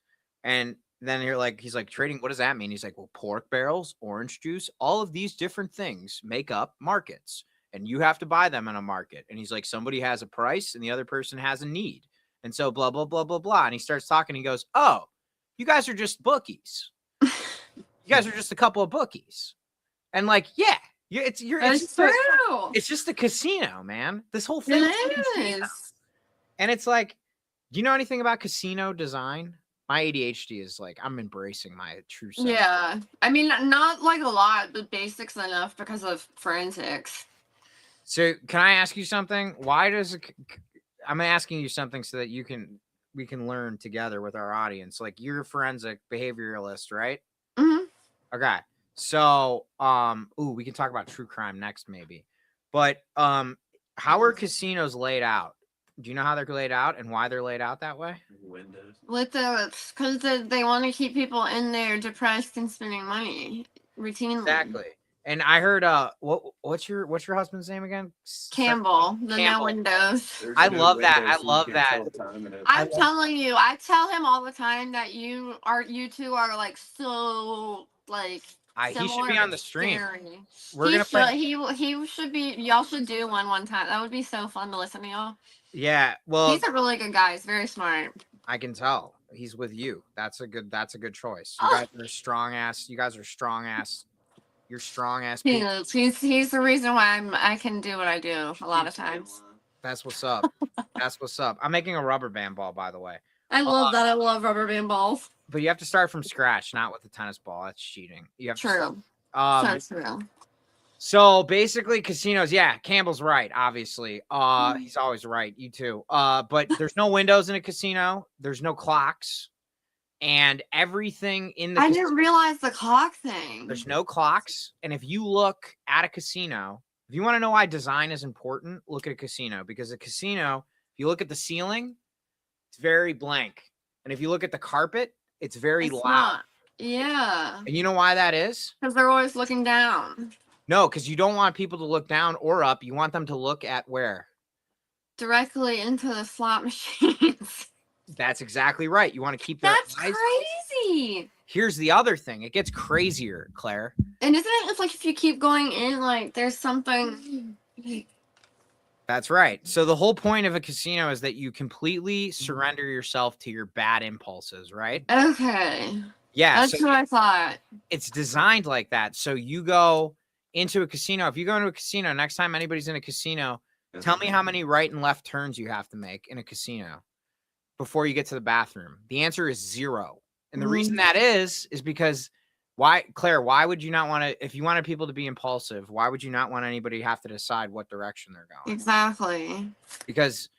And then he's like, trading, what does that mean? He's like, well, pork barrels, orange juice, all of these different things make up markets, and you have to buy them in a market. And he's like, somebody has a price and the other person has a need. And so blah, blah, blah, blah, blah. And he starts talking. He goes, oh, you guys are just bookies. You guys are just a couple of bookies. And like, yeah, it's true. It's just a casino, man. This whole thing It is. And it's like, do you know anything about casino design? My ADHD is like, I'm embracing my true self. Yeah. I mean, not like a lot, but basics enough because of forensics. So can I ask you something? I'm asking you something so that we can learn together with our audience. Like, you're a forensic behavioralist, right? Mm-hmm. Okay. So, we can talk about true crime next maybe. But how are casinos laid out? Do you know how they're laid out and why they're laid out that way? Windows. Because they want to keep people in there depressed and spending money routinely. Exactly. And I heard what's your husband's name again? Campbell, the Campbell. No Windows. There's I no love that. windows, I so you love can't that. tell the time and I'm telling you, I tell him all the time that you two are like so like. He should be on the stream. Scary. We're gonna play. He should be. Y'all should do one time. That would be so fun to listen to y'all. Yeah, well, He's a really good guy. He's very smart. I can tell he's with you. That's a good choice. You guys are strong ass. You guys are strong ass. You're strong ass He people. is. He's the reason why I can do what I do a lot of times. That's what's up. That's what's up. I'm making a rubber band ball, by the way. I love that. I love rubber band balls. But you have to start from scratch, not with a tennis ball. That's cheating. You have to True. So true. So basically casinos, yeah, Campbell's right, obviously. He's always right. You too. But there's no windows in a casino. There's no clocks. And everything in the I didn't realize the clock thing. there's no clocks. And if you look at a casino, if you want to know why design is important, look at a casino, because a casino, if you look at the ceiling, it's very blank. And if you look at the carpet, it's very It's loud. not. Yeah. And you know why that is? Because they're always looking down. No, because you don't want people to look down or up. You want them to look at where? Directly into the slot machines. That's exactly right. You want to keep their That's eyes. crazy. Here's the other thing. It gets crazier, Claire. And isn't it, it's like if you keep going in, like there's something. That's right. So the whole point of a casino is that you completely surrender yourself to your bad impulses, right? Okay. Yeah. That's So what I thought. it's designed like that. So you go into a casino. If you go into a casino, next time anybody's in a casino, tell me how many right and left turns you have to make in a casino before you get to the bathroom. The answer is 0. And the reason that is because why, Claire, why would you not want to, if you wanted people to be impulsive, why would you not want anybody to have to decide what direction they're going? Exactly. Because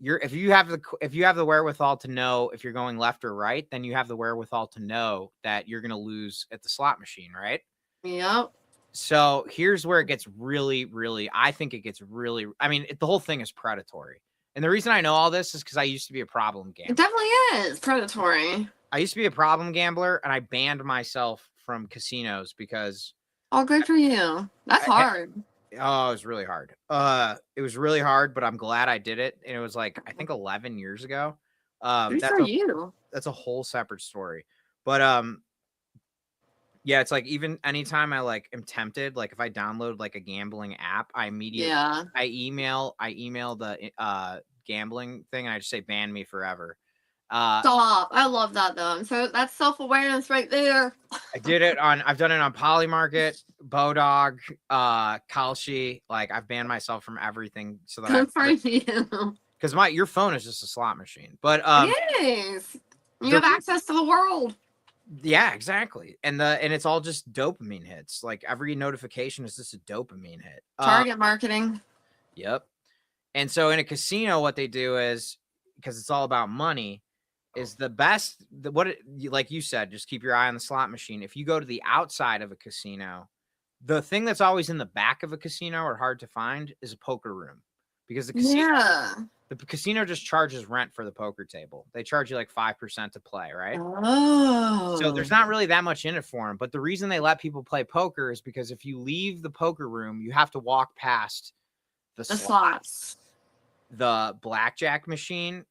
if you have the wherewithal to know if you're going left or right, then you have the wherewithal to know that you're going to lose at the slot machine, right? Yep. So here's where it gets really, really, I think it gets really, I mean, the whole thing is predatory. And the reason I know all this is because I used to be a problem gambler. It definitely is predatory. I used to be a problem gambler, and I banned myself from casinos because Oh, good for you. That's hard. it was really hard. It was really hard, but I'm glad I did it. And it was like, I think 11 years ago. Good for you. That's a whole separate story. But yeah, it's like even anytime I like am tempted, like if I download like a gambling app, I immediately I email the gambling thing and I just say ban me forever. Stop. I love that though. So that's self-awareness right there. I've done it on Polymarket, Bodog, Kalshi. Like I've banned myself from everything so that Good for you. because your phone is just a slot machine. But Yes. You have access to the world. yeah, exactly. And it's all just dopamine hits. Like every notification is just a dopamine hit. Target marketing. Yep. And so in a casino, what they do is, because it's all about money, is the best. Like you said, just keep your eye on the slot machine. If you go to the outside of a casino, the thing that's always in the back of a casino or hard to find is a poker room, because the casino just charges rent for the poker table. They charge you like 5% to play, right? Oh. So there's not really that much in it for them. But the reason they let people play poker is because if you leave the poker room, you have to walk past the slots, the blackjack machine,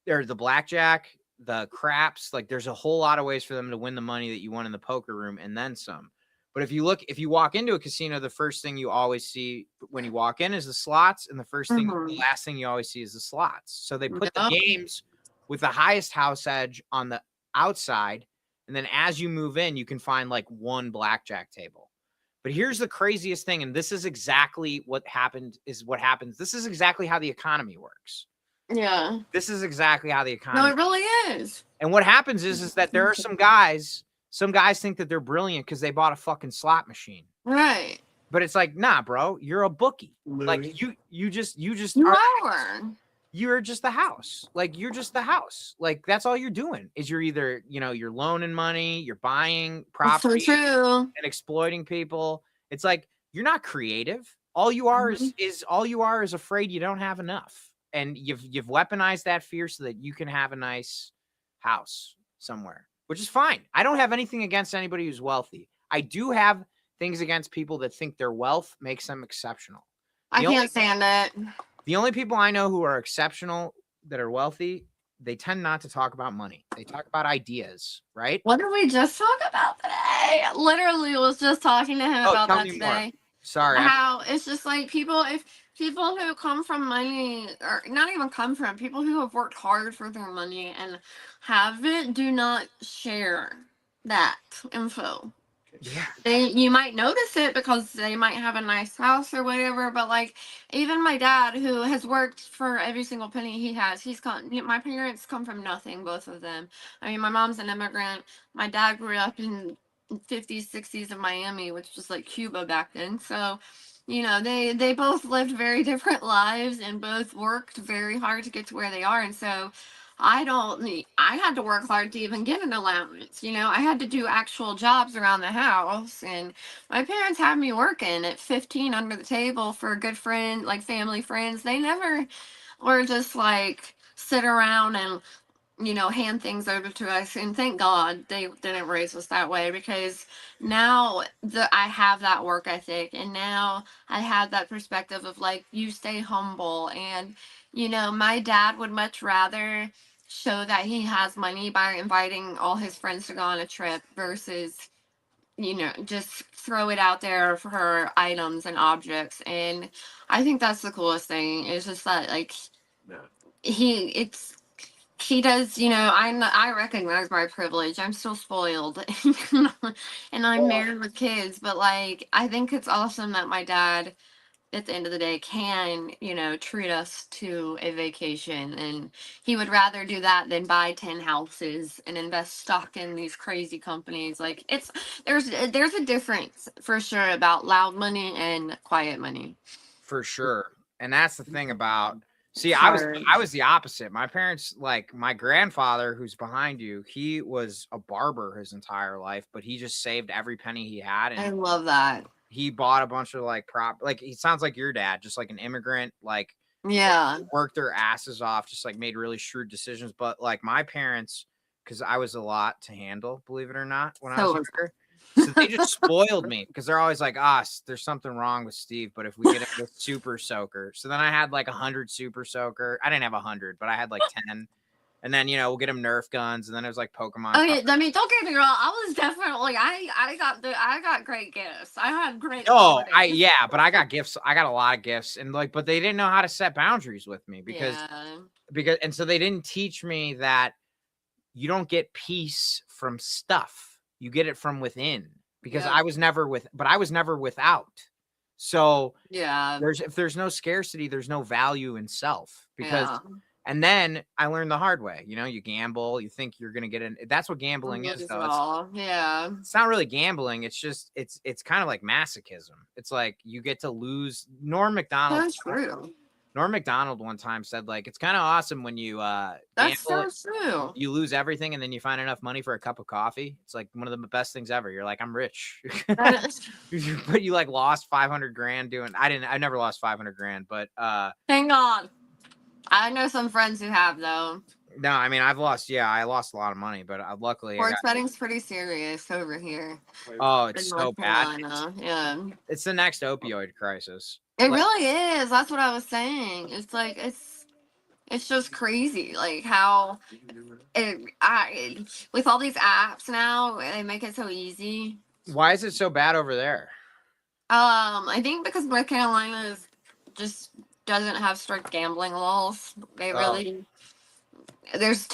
or the blackjack, the craps. Like there's a whole lot of ways for them to win the money that you won in the poker room and then some. But if you walk into a casino, the first thing you always see when you walk in is the slots, and the last thing you always see is the slots. So they put the games with the highest house edge on the outside, and then as you move in, you can find like one blackjack table. But here's the craziest thing, and this is exactly what happens. This is exactly how the economy works. Yeah. This is exactly how the economy. No, it really is. And what happens is that there are some guys think that they're brilliant because they bought a fucking slot machine. Right. But it's like, nah, bro, you're a bookie. Like you're just the house. Like you're just the house. Like that's all you're doing is you're either, you're loaning money, you're buying property and exploiting people. It's like you're not creative. All you are is afraid you don't have enough. And you've weaponized that fear so that you can have a nice house somewhere, which is fine. I don't have anything against anybody who's wealthy. I do have things against people that think their wealth makes them exceptional. I can't stand it. The only people I know who are exceptional that are wealthy, they tend not to talk about money. They talk about ideas, right? What did we just talk about today? I literally was just talking to him about that today. More. Sorry. How it's just like people who come from money, or not even come from, people who have worked hard for their money and have it, do not share that info. Yeah. you might notice it because they might have a nice house or whatever, but like even my dad who has worked for every single penny he has, my parents come from nothing, both of them. I mean, my mom's an immigrant. My dad grew up in 50s 60s in Miami, which was like Cuba back then. So they both lived very different lives and both worked very hard to get to where they are. And so I had to work hard to even get an allowance. I had to do actual jobs around the house, and my parents had me working at 15 under the table for a good friend, like family friends. They never were just like sit around and hand things over to us. And thank God they didn't raise us that way, because now I have that work ethic, and now I have that perspective of like, you stay humble. And my dad would much rather show that he has money by inviting all his friends to go on a trip versus just throw it out there for her items and objects. And I think that's the coolest thing, is just that, like, Yeah. he does, I recognize my privilege. I'm still spoiled and I'm Well, married with kids, but like, I think it's awesome that my dad at the end of the day can, treat us to a vacation. And he would rather do that than buy 10 houses and invest stock in these crazy companies. Like, there's a difference for sure about loud money and quiet money. For sure. And that's the thing about see, I Hard. was the opposite. My parents, like my grandfather who's behind you, he was a barber his entire life, but he just saved every penny he had I and love that. he bought a bunch of like he sounds like your dad, just like an immigrant, like Yeah. worked their asses off, just like made really shrewd decisions. But like my parents, because I was a lot to handle, believe it or not, when I was So younger. So they just spoiled me because they're always like, there's something wrong with Steve. But if we get him with Super Soaker, so then I had like 100 Super Soaker. I didn't have 100, but I had like 10. And then we'll get him Nerf guns, and then it was like Pokemon. Okay, I mean, don't get me wrong. I was definitely I got great gifts. I had great Oh, holidays. but I got gifts. I got a lot of gifts, and like, but they didn't know how to set boundaries with me because Yeah. and so they didn't teach me that you don't get peace from stuff. You get it from within because Yeah. I was never without. So Yeah. if there's no scarcity, there's no value in self because Yeah. and then I learned the hard way. You gamble, you think you're going to get in. That's what gambling is though. Yeah. It's not really gambling. It's just it's kind of like masochism. It's like you get to lose. Norm Macdonald That's true. one time said like it's kind of awesome when you That's gamble, so true. you lose everything and then you find enough money for a cup of coffee. It's like one of the best things ever. You're like, I'm rich. But you like lost 500 grand doing I never lost 500 grand, but Thank God. I know some friends who have, though. no, I mean I lost a lot of money, but luckily Sports betting's pretty serious over here oh, in it's so North bad. Carolina. Yeah. It's the next opioid crisis. It Like, really is. That's what I was saying. It's like it's just crazy, like how with all these apps now, they make it so easy. why is it so bad over there? I think because North Carolina just doesn't have strict gambling laws. They really there's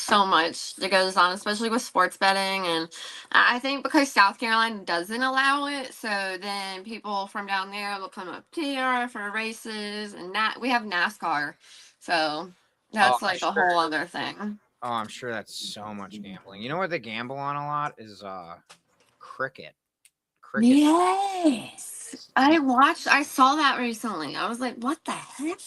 so much that goes on, especially with sports betting, and I think because South Carolina doesn't allow it, so then people from down there will come up here for races, and we have NASCAR, so that's like a whole other thing. Oh, I'm sure that's so much gambling. You know what they gamble on a lot is cricket. Yes, I saw that recently. I was like, what the heck?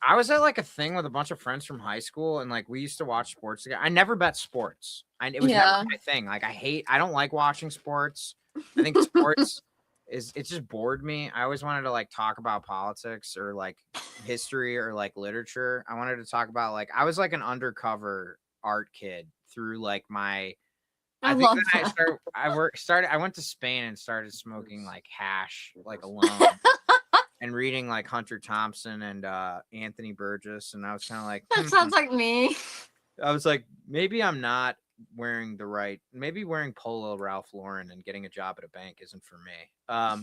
I was at like a thing with a bunch of friends from high school, and like we used to watch sports together. I never bet sports. It was never my thing. Like I don't like watching sports. I think sports it just bored me. I always wanted to like talk about politics or like history or like literature. I wanted to talk about like I was like an undercover art kid through like my I think love then that. I went to Spain and started smoking like hash like alone. And reading like Hunter Thompson and Anthony Burgess, and I was kind of like, That sounds like me. I was like, maybe I'm not maybe wearing Polo Ralph Lauren and getting a job at a bank isn't for me. But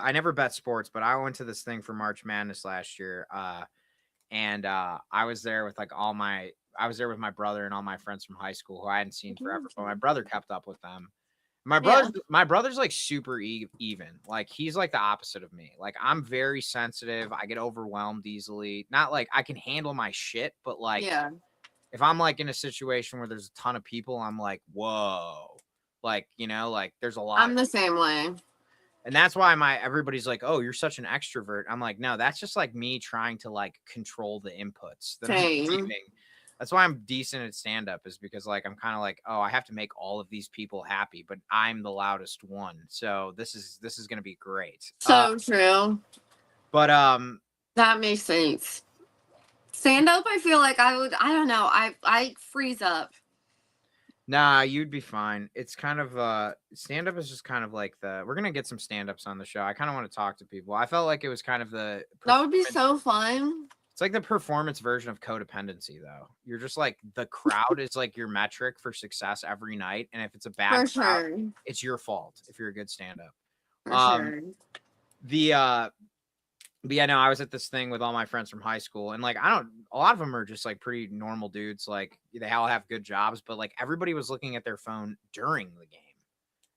I never bet sports, but I went to this thing for March Madness last year, and I was there with like all my I was there with my brother and all my friends from high school who I hadn't seen forever, but my Mhm. brother kept up with them. Yeah. My brother's like super even. Like he's like the opposite of me. Like I'm very sensitive. I get overwhelmed easily. Not like I can handle my shit, but like Yeah. if I'm like in a situation where there's a ton of people, I'm like, whoa. Like, you know, like there's a lot I'm of the same way. and that's why everybody's like, "Oh, you're such an extrovert." I'm like, "No, that's just like me trying to like control the inputs that I'm Same. receiving." That's why I'm decent at stand up is because like I'm kind of like, "Oh, I have to make all of these people happy, but I'm the loudest one." So this is going to be great. So true. But That makes sense. Stand up, I feel like I don't know. I freeze up. nah, you'd be fine. It's kind of stand up is just kind of like we're going to get some stand ups on the show. I kind of want to talk to people. I felt like it was kind of the That would be performance. so fun. It's like the performance version of codependency, though. You're just like the crowd is like your metric for success every night, and if it's a bad For crowd, sure. it's your fault if you're a good stand-up. For Um, sure. but yeah, no, I was at this thing with all my friends from high school, and like a lot of them are just like pretty normal dudes. Like they all have good jobs, but like everybody was looking at their phone during the game.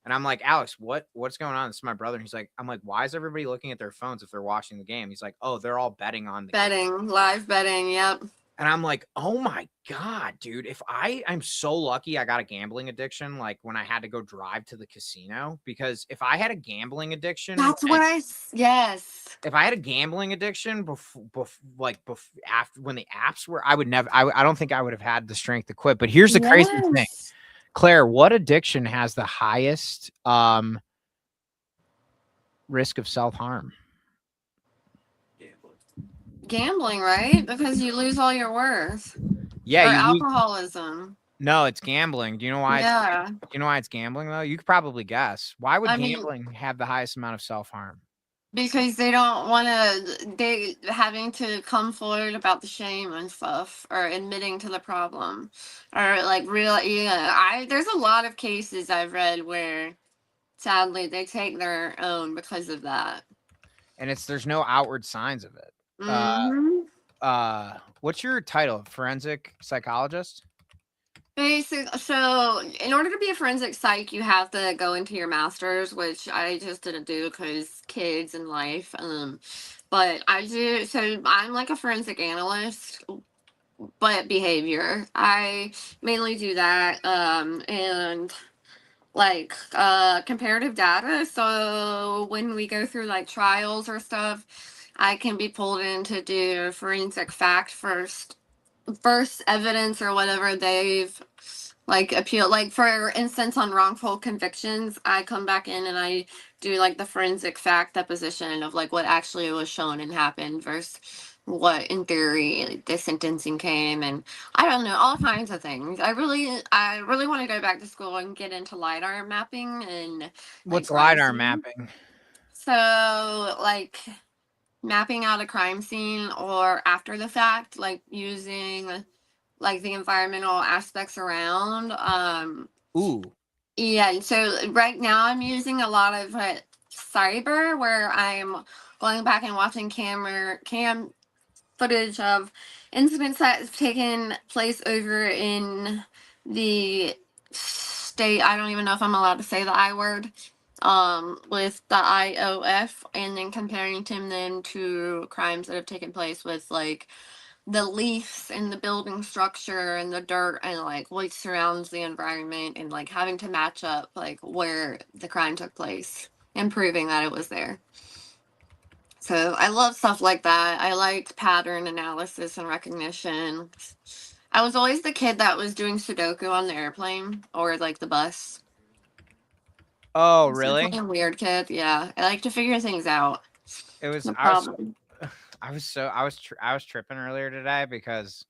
And I'm like, Alex, what's going on? This is my brother. And he's like, I'm like, why is everybody looking at their phones if they're watching the game? He's like, oh, they're all betting on the game. Betting, live betting, yep. And I'm like, oh my God, dude, I'm so lucky I got a gambling addiction, like when I had to go drive to the casino, because if I had a gambling addiction, That's what yes. if I had a gambling addiction after when the apps were, I would never, I don't think I would have had the strength to quit. But here's the crazy thing, Yes. Claire, what addiction has the highest risk of self-harm? Gambling, right? Because you lose all your worth. Yeah, Or you lose, alcoholism. no, it's gambling. Do you know why? Yeah. Do you know why it's gambling though? You could probably guess. Why would I mean- gambling have the highest amount of self-harm? Because they don't want they having to come forward about the shame and stuff, or admitting to the problem, or like there's a lot of cases I've read where sadly they take their own because of that. And there's no outward signs of it. Mhm. What's your title? Forensic psychologist? So in order to be a forensic psych, you have to go into your master's, which I just didn't do because kids and life. But I do. So I'm like a forensic analyst, but behavior. I mainly do that. And like comparative data. So when we go through like trials or stuff, I can be pulled in to do forensic fact first evidence or whatever they've like appeal, like for instance on wrongful convictions, I come back in and I do like the forensic fact deposition of like what actually was shown and happened versus what in theory the sentencing came, and I don't know, all kinds of things. I really want to go back to school and get into LiDAR mapping and What's crime LiDAR scene. mapping? So like mapping out a crime scene or after the fact, like using like the environmental aspects around. Ooh. Yeah, so right now I'm using a lot of cyber, where I'm going back and watching cam footage of incidents that have taken place over in the state. I don't even know if I'm allowed to say the I word. With the IOF, and then comparing them to crimes that have taken place with like the leaves and the building structure and the dirt and like what surrounds the environment, and like having to match up like where the crime took place and proving that it was there. So I love stuff like that. I liked pattern analysis and recognition. I was always the kid that was doing Sudoku on the airplane or like the bus. Oh, So really? I'm a weird kid. Yeah, I like to figure things out. It was No I was problem. I was tripping earlier today because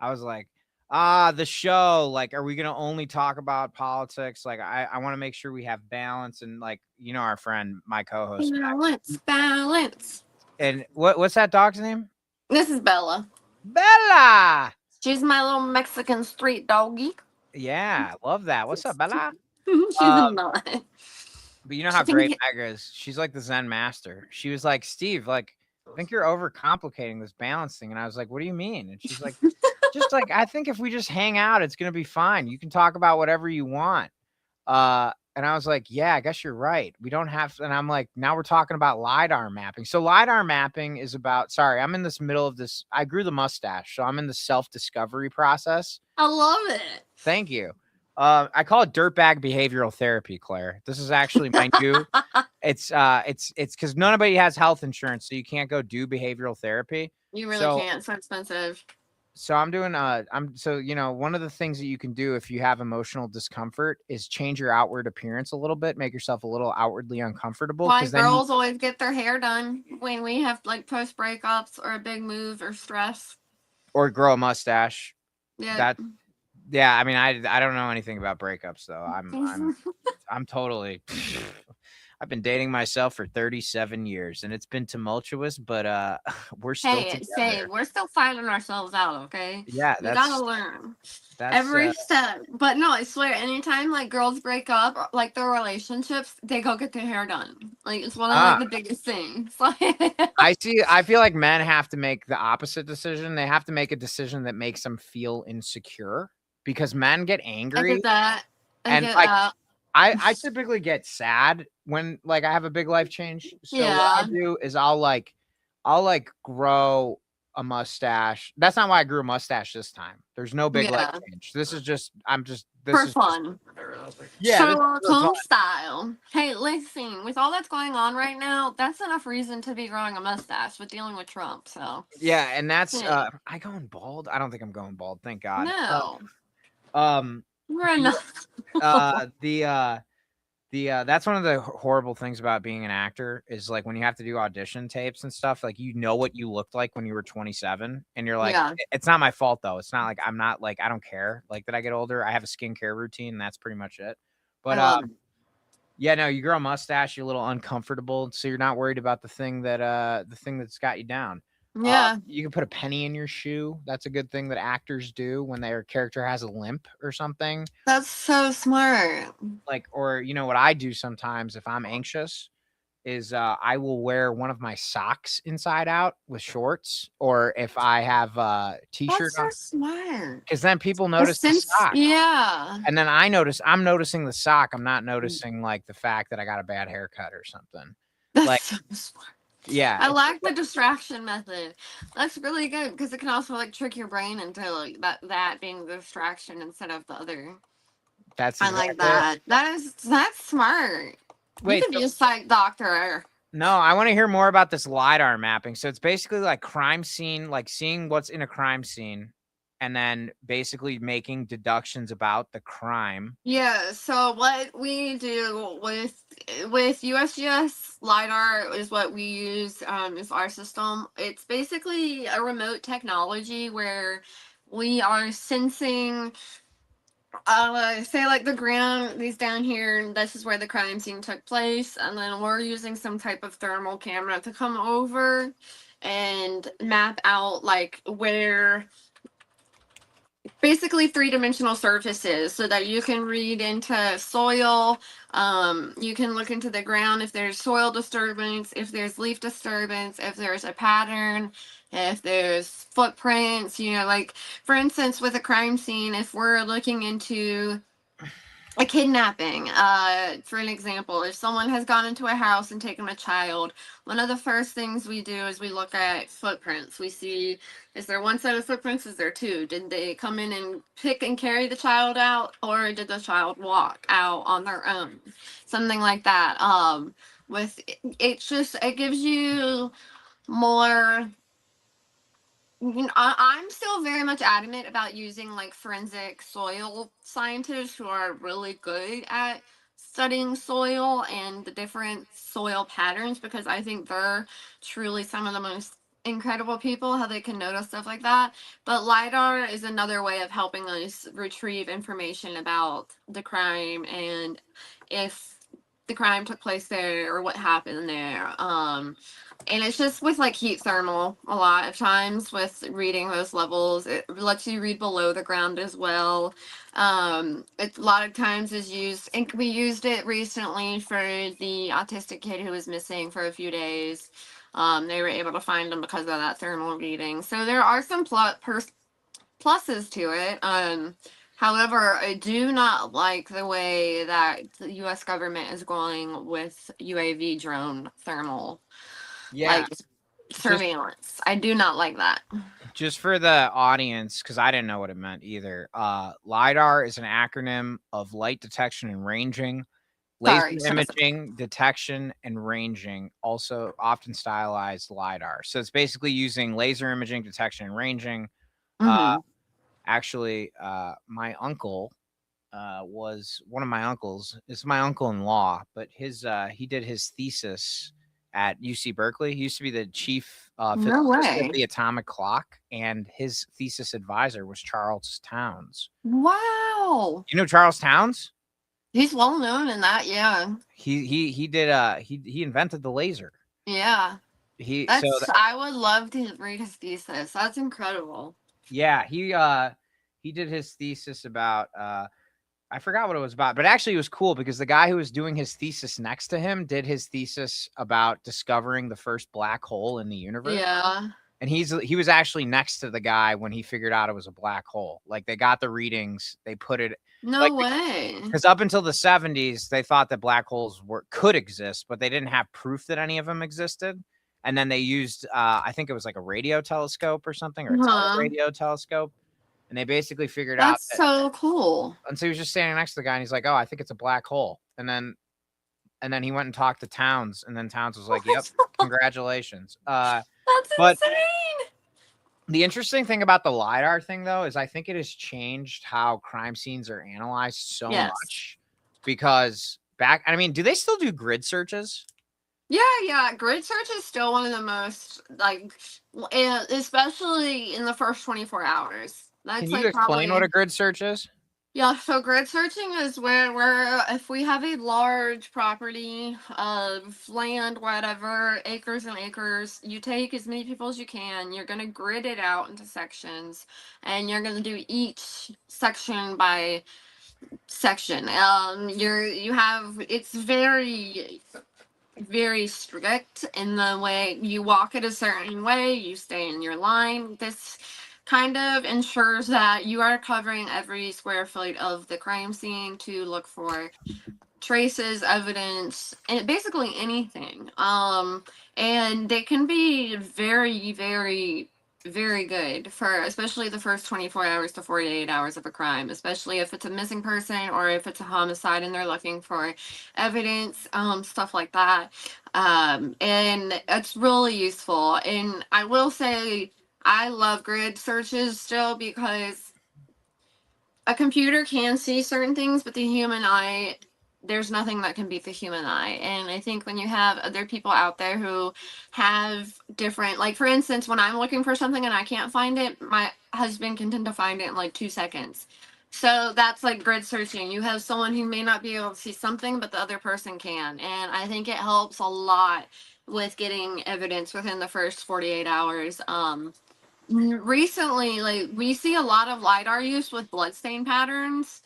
I was like, the show, like, are we gonna only talk about politics? Like, I want to make sure we have balance, and like, you know, our friend, my co-host, Balance. and what's that dog's name? This is Bella. Bella. She's my little Mexican street doggy. Yeah, love that. What's up, Bella? She's not. But you know how great Megha is. She's like the Zen master. She was like, Steve, like, I think you're overcomplicating this balance thing. And I was like, what do you mean? And she's like, just like, I think if we just hang out, it's gonna be fine. You can talk about whatever you want. And I was like, yeah, I guess you're right. We don't have to, and I'm like, now we're talking about LiDAR mapping. So LiDAR mapping is about, sorry, I'm in this middle of this. I grew the mustache, so I'm in the self-discovery process. I love it. Thank you. I call it dirtbag behavioral therapy, Claire. This is actually my new. It's because nobody has health insurance, so you can't go do behavioral therapy. You really So- can't. It's so expensive. So I'm doing one of the things that you can do if you have emotional discomfort is change your outward appearance a little bit, make yourself a little outwardly uncomfortable. Why 'Cause then you- girls always get their hair done when we have like post breakups or a big move or stress. or grow a mustache. Yeah. That yeah, I mean, I don't know anything about breakups though. I'm totally. I've been dating myself for 37 years, and it's been tumultuous, but we're still Hey, together. say we're still finding ourselves out, okay? Yeah, We gotta learn that's every step. But no, I swear, anytime like girls break up, or, like their relationships, they go get their hair done. Like it's one of like the biggest things. Like I feel like men have to make the opposite decision. They have to make a decision that makes them feel insecure because men get I angry. get that. I And, get like, that. I typically get sad when like I have a big life change. So what I Yeah. do is I'll grow a mustache. That's not why I grew a mustache this time. There's no big life Yeah. change. This is just this For is fun. yeah. this is Sherlock for fun. Holmes style. Hey, listen, with all that's going on right now, that's enough reason to be growing a mustache with dealing with Trump. So Yeah, and that's Yeah. I going bald? I don't think I'm going bald, thank God. no, Um we're not. that's one of the horrible things about being an actor is like when you have to do audition tapes and stuff, like you know what you looked like when you were 27 and you're like, Yeah. it's not my fault though. It's not like I'm not like I don't care like that I get older. I have a skincare routine, and that's pretty much it. But I love it. yeah, no, you grow a mustache, you're a little uncomfortable, so you're not worried about the thing that's got you down. Yeah. You can put a penny in your shoe. That's a good thing that actors do when their character has a limp or something. That's so smart. Like, or you know what I do sometimes if I'm anxious is I will wear one of my socks inside out with shorts, or if I have a t-shirt That's so on, smart. because then people notice the sock. Yeah. And then I'm noticing the sock. I'm not noticing like the fact that I got a bad haircut or something. That's Like, so smart. Yeah. I like the distraction method. That's really good because it can also like trick your brain into like that being the distraction instead of the other. That's I like exactly it. that. That's smart. Wait, You could be a psych doctor. No, I want to hear more about this LiDAR mapping. So it's basically like crime scene, like seeing what's in a crime scene and then basically making deductions about the crime. Yeah, so what we do with USGS LiDAR is what we use is our system. It's basically a remote technology where we are sensing say like the ground is down here and this is where the crime scene took place, and then we're using some type of thermal camera to come over and map out like where basically three-dimensional surfaces so that you can read into soil. You can look into the ground if there's soil disturbance, if there's leaf disturbance, if there's a pattern, if there's footprints, like for instance with a crime scene, if we're looking into a kidnapping, for an example, if someone has gone into a house and taken a child, one of the first things we do is we look at footprints. We see, is there one set of footprints? Is there two? Did they come in and pick and carry the child out, or did the child walk out on their own? Something like that. It gives you more. I'm still very much adamant about using like forensic soil scientists who are really good at studying soil and the different soil patterns, because I think they're truly some of the most incredible people, how they can notice stuff like that. But LiDAR is another way of helping us retrieve information about the crime and if the crime took place there or what happened there. And it's just with like heat thermal a lot of times with reading those levels. It lets you read below the ground as well. It a lot of times is used, and we used it recently for the autistic kid who was missing for a few days. They were able to find him because of that thermal reading. So there are some pluses to it. However, I do not like the way that the U.S. government is going with UAV drone thermal, Yeah, like just surveillance. I do not like that. just for the audience, because I didn't know what it meant either. LiDAR is an acronym of light detection and ranging, laser Sorry. imaging, detection, and ranging, also often stylized LiDAR. So it's basically using laser imaging, detection, and ranging. Hmm. Actually, my uncle was one of my uncles. It's my uncle-in-law, but he did his thesis at UC Berkeley. He used to be the chief No physicist at way. the atomic clock, and his thesis advisor was Charles Towns. Wow. You know Charles Towns? He's well known in that. Yeah. He did he invented the laser. Yeah. He so That's, I would love to read his thesis. That's incredible. yeah, he did his thesis about I forgot what it was about, but actually it was cool because the guy who was doing his thesis next to him did his thesis about discovering the first black hole in the universe. Yeah. And he was actually next to the guy when he figured out it was a black hole. Like they got the readings, they put it No like way. because up until the 70s, they thought that black holes could exist, but they didn't have proof that any of them existed. And then they used I think it was like a radio telescope or something, or a radio telescope. And they basically figured out That's so cool. and so he was just standing next to the guy and he's like, "Oh, I think it's a black hole." And then he went and talked to Towns, and then Towns was like, "Yep, congratulations." That's but insane. the interesting thing about the LiDAR thing though is I think it has changed how crime scenes are analyzed so Yes. much because I mean, do they still do grid searches? Yeah. Grid search is still one of the most, like, especially in the first 24 hours. That's Can you like explain probably what a grid search is? Yeah, so grid searching is where if we have a large property of land, whatever, acres and acres, you take as many people as you can, you're gonna grid it out into sections, and you're gonna do each section by section. You have, it's very strict in the way you walk it a certain way, you stay in your line. This kind of ensures that you are covering every square foot of the crime scene to look for traces, evidence, and basically anything. And they can be very good for especially the first 24 hours to 48 hours of a crime, especially if it's a missing person or if it's a homicide and they're looking for evidence, stuff like that. And it's really useful. And I will say I love grid searches still because a computer can see certain things, but the human eye, there's nothing that can beat the human eye. And I think when you have other people out there who have different, like for instance, when I'm looking for something and I can't find it, my husband can tend to find it in like 2 seconds. So that's like grid searching. You have someone who may not be able to see something, but the other person can. And I think it helps a lot with getting evidence within the first 48 hours. Recently, like we see a lot of LiDAR use with bloodstain patterns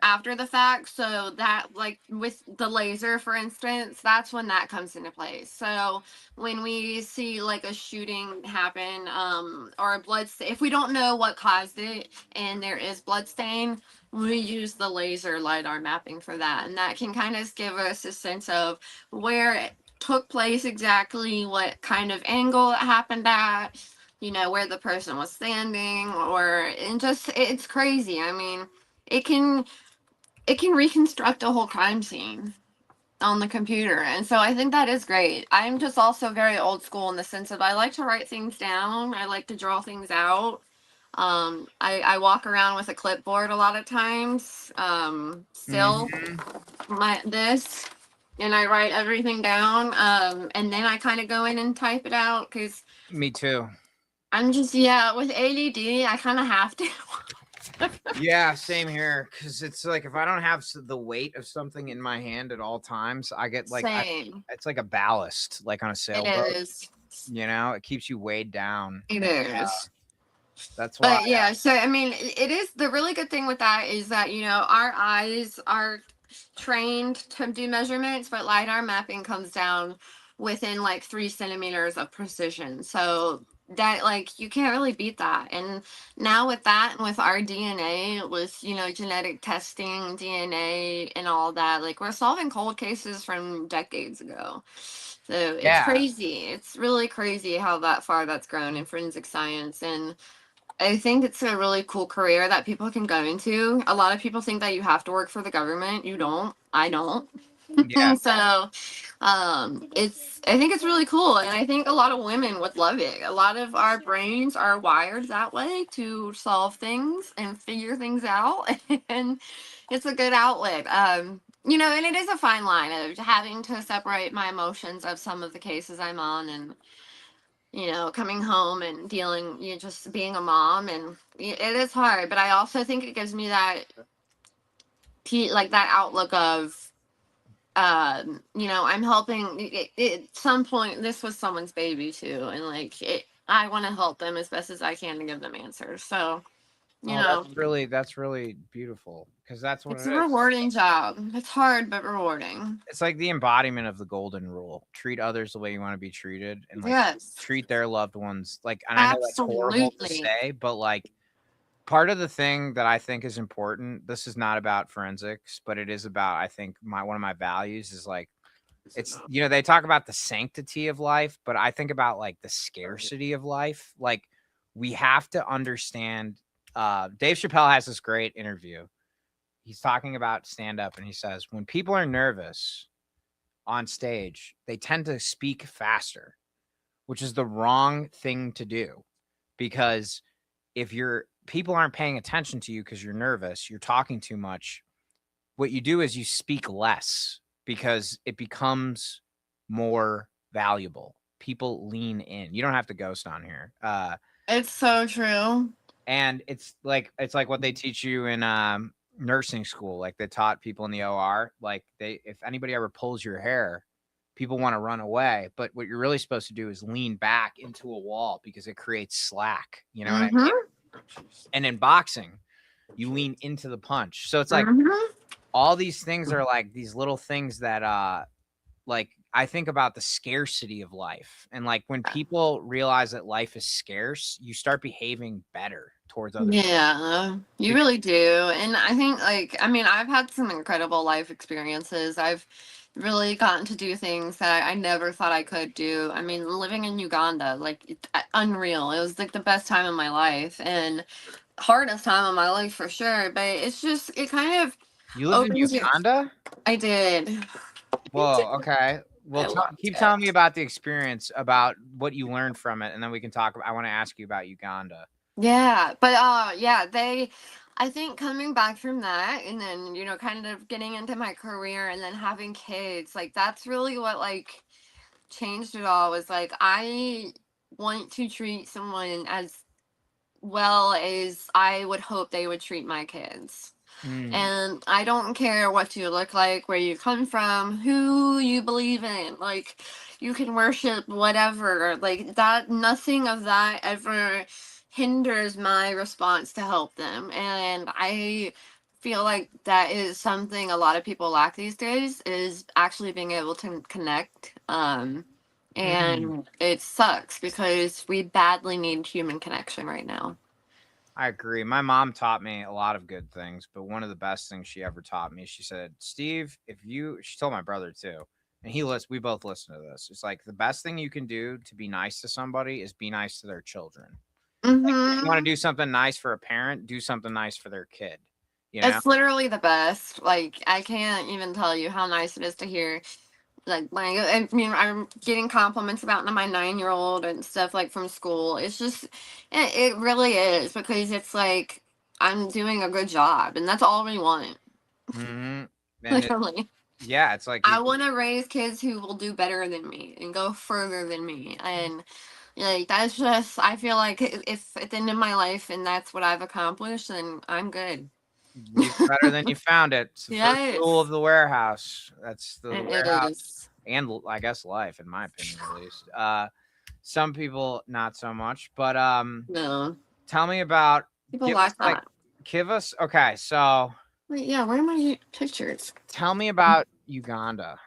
after the fact. So that, like with the laser, for instance, that's when that comes into place. So when we see like a shooting happen, or a bloodstain, if we don't know what caused it and there is bloodstain, we use the laser LiDAR mapping for that, and that can kind of give us a sense of where it took place exactly, what kind of angle it happened at, where the person was standing, or and just it's crazy. I mean, it can reconstruct a whole crime scene on the computer. And so I think that is great. I'm just also very old school in the sense of I like to write things down. I like to draw things out. I walk around with a clipboard a lot of times. Still and I write everything down. And then I kind of go in and type it out because Me too. I'm just, with ADD, I kind of have to. Yeah, same here. Because it's like if I don't have the weight of something in my hand at all times, I get like Same. it's like a ballast, like on a sailboat. It is. It keeps you weighed down. It is. That's why. But yeah, so I mean, it is, the really good thing with that is that, our eyes are trained to do measurements, but LiDAR mapping comes down within like 3 centimeters of precision. So that like you can't really beat that. And now with that and with our DNA, with genetic testing, DNA and all that, like we're solving cold cases from decades ago. So it's Yeah. crazy. It's really crazy how that far that's grown in forensic science. And I think it's a really cool career that people can go into. A lot of people think that you have to work for the government. You don't. I don't. Yeah. So I think it's really cool, and I think a lot of women would love it. A lot of our brains are wired that way to solve things and figure things out, and it's a good outlet. And it is a fine line of having to separate my emotions of some of the cases I'm on, and coming home and dealing, just being a mom, and it is hard. But I also think it gives me that, like that outlook of, I'm helping. At some point, this was someone's baby too, and like I want to help them as best as I can to give them answers. So, you Oh, know, that's really beautiful because that's what it's it a is. rewarding job. It's hard but rewarding. It's like the embodiment of the golden rule. Treat others the way you want to be treated and like Yes, treat their loved ones like, and I know that's horrible to absolutely. say, but like part of the thing that I think is important, this is not about forensics, but it is about, I think one of my values is like, it's, they talk about the sanctity of life, but I think about like the scarcity of life. Like we have to understand, Dave Chappelle has this great interview. He's talking about stand up and he says, when people are nervous on stage, they tend to speak faster, which is the wrong thing to do because if people aren't paying attention to you because you're nervous, you're talking too much. What you do is you speak less because it becomes more valuable. People lean in. You don't have to ghost on here. It's so true. And it's like what they teach you in nursing school. Like they taught people in the OR, like if anybody ever pulls your hair, people want to run away. But what you're really supposed to do is lean back into a wall because it creates slack. You know what I mean? And in boxing, you lean into the punch. So it's like all these things are like these little things that like I think about the scarcity of life. And like when people realize that life is scarce, you start behaving better towards other people. Yeah, you really do. And I think, like, I mean, I've had some incredible life experiences. I've really gotten to do things that I never thought I could do. I mean, living in Uganda, like, unreal. It was like the best time of my life and hardest time of my life for sure. But it's just, it kind of You lived in opens your. Uganda? I did. Whoa, okay. Well, I loved keep it. telling me about the experience, about what you learned from it, and then we can talk. I want to ask you about Uganda. Yeah, but yeah, I think coming back from that and then, kind of getting into my career and then having kids, like that's really what like changed it all. Was like I want to treat someone as well as I would hope they would treat my kids. Mm, And I don't care what you look like, where you come from, who you believe in. Like, you can worship whatever. Like, that, nothing of that ever hinders my response to help them. And I feel like that is something a lot of people lack these days, is actually being able to connect. mm. And it sucks because we badly need human connection right now. I agree. My mom taught me a lot of good things, but one of the best things she ever taught me, she said, Steve, she told my brother too, and we both listen to this. It's like the best thing you can do to be nice to somebody is be nice to their children. Like if you want to Mm-hmm. do something nice for a parent, do something nice for their kid. You know? It's literally the best. Like I can't even tell you how nice it is to hear. I mean, I'm getting compliments about my 9-year old and stuff like from school. It's just, it really is because it's like I'm doing a good job, and that's all we want. Mm-hmm. And Literally, yeah, it's like I want to raise kids who will do better than me and go further than me, and like that's just. I feel like if at the end of my life and that's what I've accomplished, then I'm good. leave it better than you found it. It's the first rule of Yes, the warehouse. That's the it warehouse is. and I guess life, in my opinion, at least. Some people not so much, but No, tell me about people like that. give us okay. So Wait, yeah, where are my pictures? tell me about Uganda.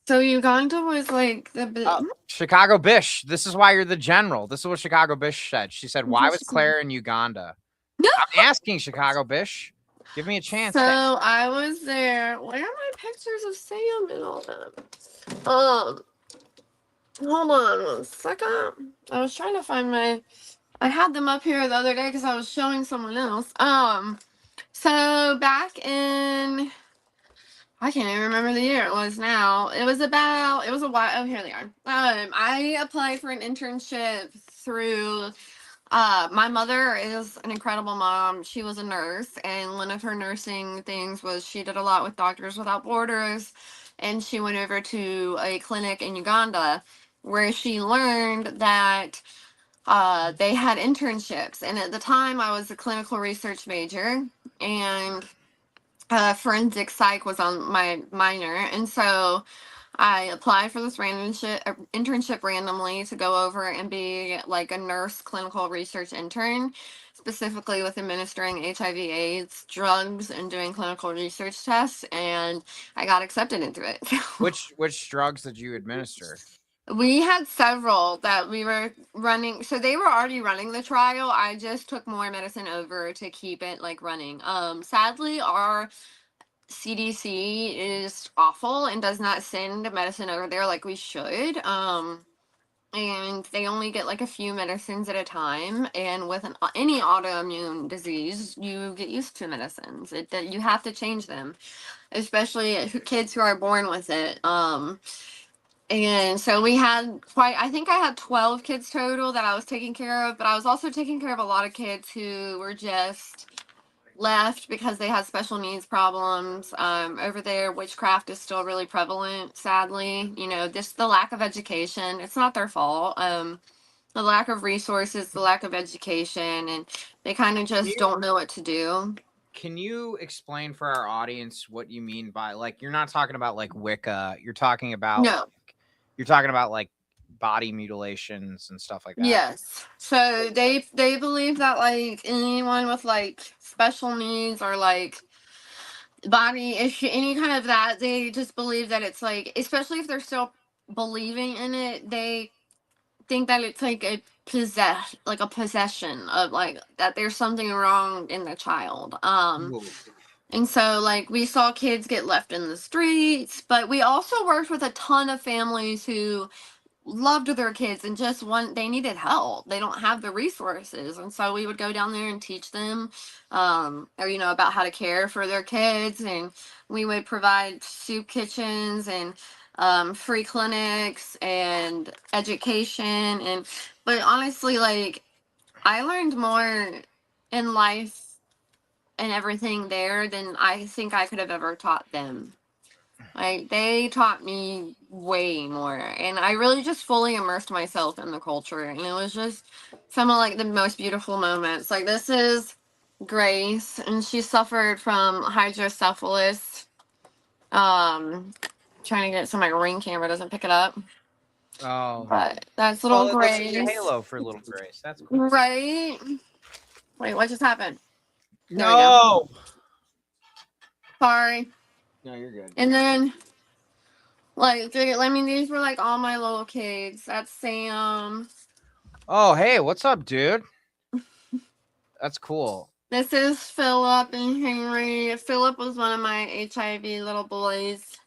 So Uganda was like the Chicago Bish. This is why you're the general. This is what Chicago Bish said. She said, "Why was Claire in Uganda?" I'm asking Chicago Bish. Give me a chance. So I was there. Where are my pictures of Sam and all that? Hold on 1 second. I was trying to find my. I had them up here the other day because I was showing someone else. So back in, I can't even remember the year it was now. It was a while. Oh, here they are. I applied for an internship through. My mother is an incredible mom. She was a nurse, and one of her nursing things was she did a lot with Doctors Without Borders, and she went over to a clinic in Uganda where she learned that they had internships. And at the time, I was a clinical research major, and forensic psych was on my minor, and so I applied for this internship randomly to go over and be like a nurse clinical research intern, specifically with administering HIV/AIDS drugs and doing clinical research tests, and I got accepted into it. Which drugs did you administer? We had several that we were running. So they were already running the trial. I just took more medicine over to keep it like running. Sadly, our CDC is awful and does not send medicine over there like we should. And they only get like a few medicines at a time. And with any autoimmune disease, you get used to medicines. You have to change them, especially kids who are born with it. And so we had I think I had 12 kids total that I was taking care of, but I was also taking care of a lot of kids who were just left because they had special needs problems. Over there, witchcraft is still really prevalent, sadly. You know, just the lack of education. It's not their fault. The lack of resources, the lack of education, and they kind of just don't know what to do. Can you explain for our audience what you mean by, like, you're not talking about like Wicca, you're talking about No. You're talking about like body mutilations and stuff like that. Yes. So they believe that like anyone with like special needs or like body issue, any kind of that, they just believe that it's like, especially if they're still believing in it, they think that it's like a possession of like that there's something wrong in the child. Ooh. And so like we saw kids get left in the streets, but we also worked with a ton of families who loved their kids and they needed help. They don't have the resources, and so we would go down there and teach them or about how to care for their kids, and we would provide soup kitchens and free clinics and education. And but honestly, like, I learned more in life and everything there than I think I could have ever taught them. Like, they taught me way more, and I really just fully immersed myself in the culture, and it was just some of like the most beautiful moments. Like, this is Grace, and she suffered from hydrocephalus. Trying to get it so my Ring camera doesn't pick it up. Oh, but that's little it looks like Grace. a halo for little Grace. That's cool. Right? Wait, what just happened? There we No. Sorry. No, you're good. And then, like, these were like all my little kids. That's Sam. Oh, hey, what's up, dude? That's cool. This is Philip and Henry. Philip was one of my HIV little boys.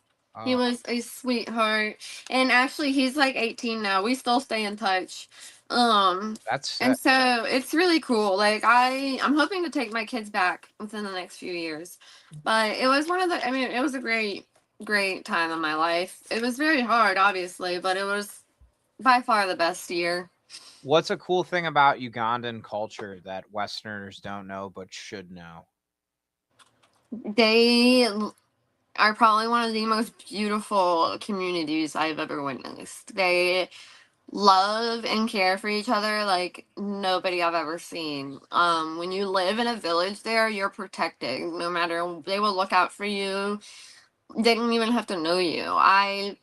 He was a sweetheart. And actually, he's like 18 now. We still stay in touch. That's And so it's really cool. Like, I'm hoping to take my kids back within the next few years. But it was it was a great, great time in my life. It was very hard, obviously, but it was by far the best year. What's a cool thing about Ugandan culture that Westerners don't know but should know? They are probably one of the most beautiful communities I've ever witnessed. They love and care for each other like nobody I've ever seen. When you live in a village there, you're protected. No matter, they will look out for you. They don't even have to know you. I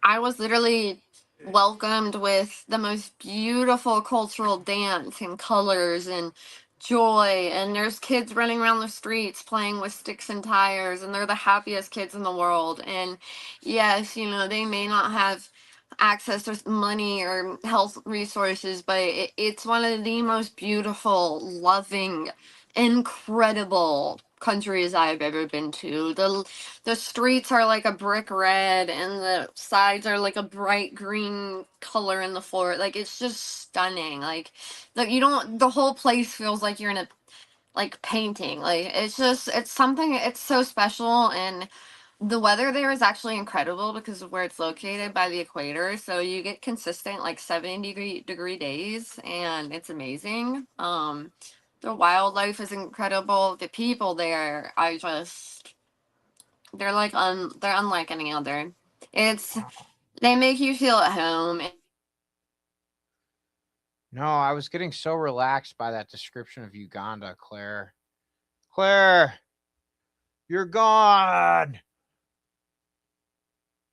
was literally welcomed with the most beautiful cultural dance and colors and joy, and there's kids running around the streets playing with sticks and tires, and they're the happiest kids in the world. And yes, you know, they may not have access to money or health resources, but it's one of the most beautiful, loving, incredible countries I've ever been to. The streets are like a brick red, and the sides are like a bright green color in the floor. Like, it's just stunning. Like, you don't, the whole place feels like you're in a like painting. Like, it's something, it's so special. And the weather there is actually incredible because of where it's located by the equator. So you get consistent like 70-degree days, and it's amazing. The wildlife is incredible. The people there, they're like they're unlike any other. It's They make you feel at home. No, I was getting so relaxed by that description of Uganda, Claire. Claire, you're gone.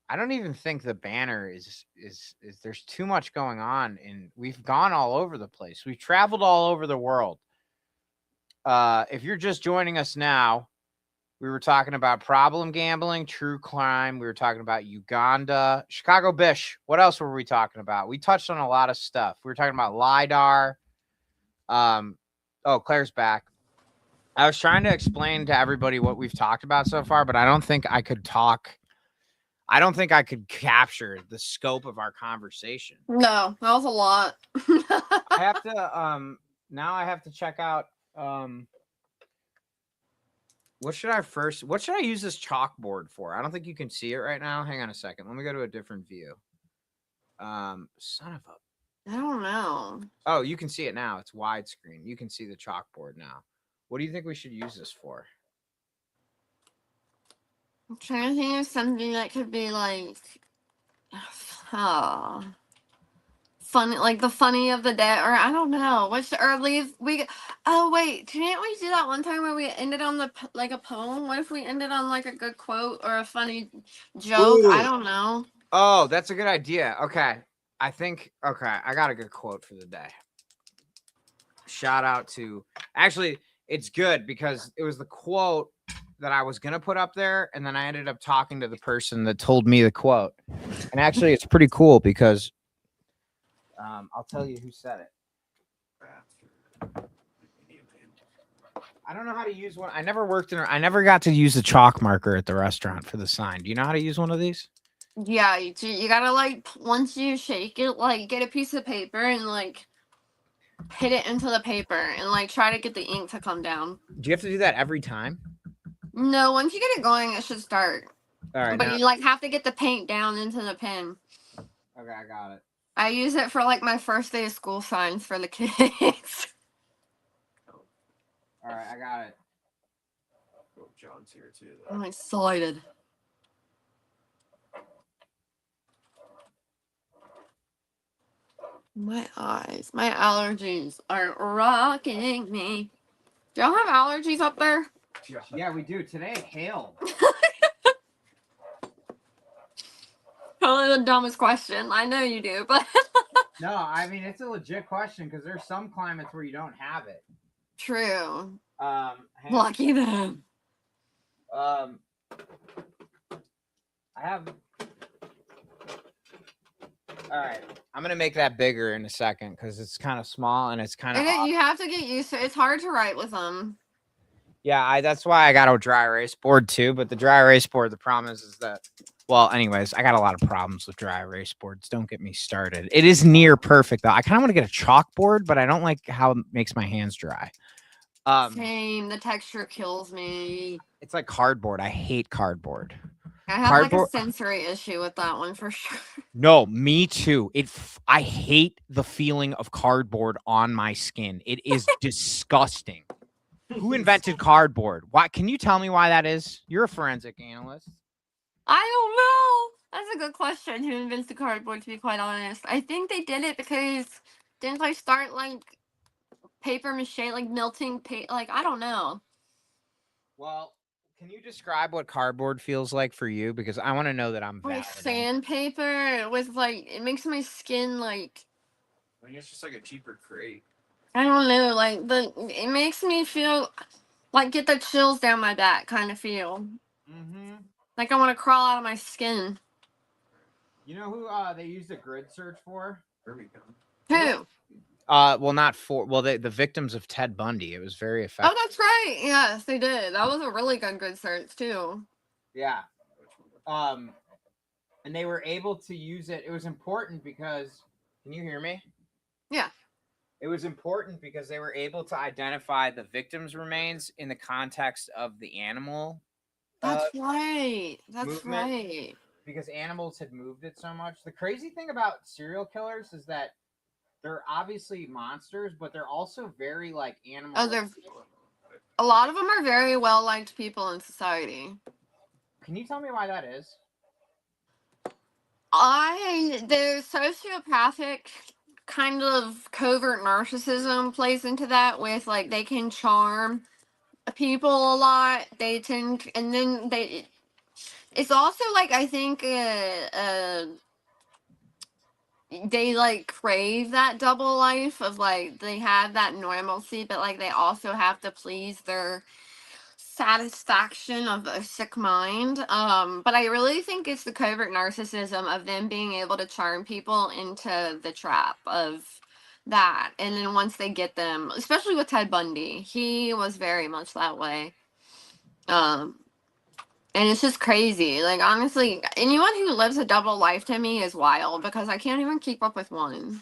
I don't even think the banner is there's too much going on, and we've gone all over the place. We've traveled all over the world. If you're just joining us now, we were talking about problem gambling, true crime. We were talking about Uganda, Chicago Bish. What else were we talking about? We touched on a lot of stuff. We were talking about LiDAR. Oh, Claire's back. I was trying to explain to everybody what we've talked about so far, but I don't think I could capture the scope of our conversation. No, that was a lot. I have to now I have to check out what should I use this chalkboard for? I don't think you can see it right now. Hang on a second. Let me go to a different view. Son of a I don't know. Oh, you can see it now. It's widescreen. You can see the chalkboard now. What do you think we should use this for? I'm trying to think of something that could be like, oh, funny, like the funny of the day, or I don't know. Or leave we? Oh wait, didn't we do that one time where we ended on like a poem? What if we ended on like a good quote or a funny joke? I Ooh. don't know. Oh, that's a good idea. Okay. I got a good quote for the day. Shout out to, actually, it's good because it was the quote that I was going to put up there, and then I ended up talking to the person that told me the quote. And actually, it's pretty cool because I'll tell you who said it. I don't know how to use one. I never got to use the chalk marker at the restaurant for the sign. Do you know how to use one of these? Yeah, you gotta like, once you shake it, like get a piece of paper and like hit it into the paper and like try to get the ink to come down. Do you have to do that every time? No, once you get it going, it should start. All right. But you like have to get the paint down into the pen. Okay, I got it. I use it for like my first day of school signs for the kids. All right, I got it. Oh, John's here too. I'm excited. My eyes, my allergies are rocking me. Do y'all have allergies up there? Yeah, we do. Today it hailed. Probably the dumbest question. I know you do, but No, I mean it's a legit question because there's some climates where you don't have it. true. hang on. Lucky them. I have. All right, I'm gonna make that bigger in a second because it's kind of small and it's kind of. You have to get used to it. It's hard to write with them. Yeah, that's why I got a dry erase board too. But the dry erase board, the problem is that. Well, anyways, I got a lot of problems with dry erase boards. Don't get me started. It is near perfect though. I kind of want to get a chalkboard, but I don't like how it makes my hands dry. Same. The texture kills me. It's like cardboard. I hate cardboard. I have like a sensory issue with that one for sure. No, me too. I hate the feeling of cardboard on my skin. It is disgusting. Who invented cardboard? Why? Can you tell me why that is? You're a forensic analyst. I don't know. That's a good question. Who invented cardboard, to be quite honest? I think they did it because didn't they start like paper mache, like melting paper? Like, I don't know. Well, can you describe what cardboard feels like for you? Because I want to know that I'm Like valid. sandpaper with like, it makes my skin like. I think it's just like a cheaper crate. I don't know, like it makes me feel like get the chills down my back kind of feel. Mm-hmm. Like I want to crawl out of my skin. You know who they used a grid search for? Here we go. Who? Well, not for the victims of Ted Bundy. It was very effective. Oh, that's right. Yes, they did. That was a really good search too. Yeah. And they were able to use it. It was important because, can you hear me? Yeah. It was important because they were able to identify the victim's remains in the context of the animal. That's right. That's movement. right. Because animals had moved it so much. The crazy thing about serial killers is that they're obviously monsters, but they're also very like animal. Oh, a lot of them are very well liked people in society. Can you tell me why that is? Their sociopathic kind of covert narcissism plays into that with like they can charm people a lot. They tend, and then it's also like I think they like crave that double life of like they have that normalcy, but like they also have to please their satisfaction of a sick mind. But I really think it's the covert narcissism of them being able to charm people into the trap of that. And then once they get them, especially with Ted Bundy, he was very much that way. And it's just crazy. Like honestly, anyone who lives a double life to me is wild because I can't even keep up with one.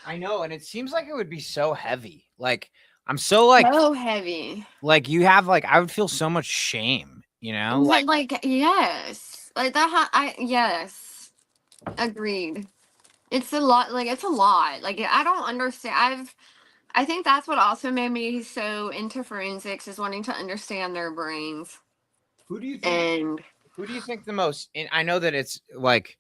I know, and it seems like it would be so heavy. Like I'm so like So heavy. like you have like I would feel so much shame, you know? Like yes. Like that yes. Agreed. It's a lot, like it's a lot. Like I don't understand. I think that's what also made me so into forensics is wanting to understand their brains. Who do you think And the most and I know that it's like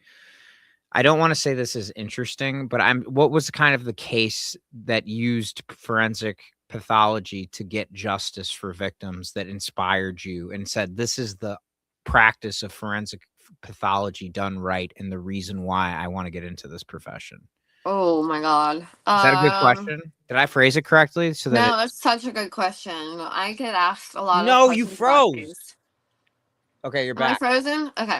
I don't want to say this is interesting, but what was kind of the case that used forensic pathology to get justice for victims that inspired you and said this is the practice of forensic pathology done right and the reason why I want to get into this profession? oh my god. Is that a good question? Did I phrase it correctly? So that no, that's such a good question. I get asked a lot No, of you questions about froze. these. Okay, you're Am I back. frozen? Okay.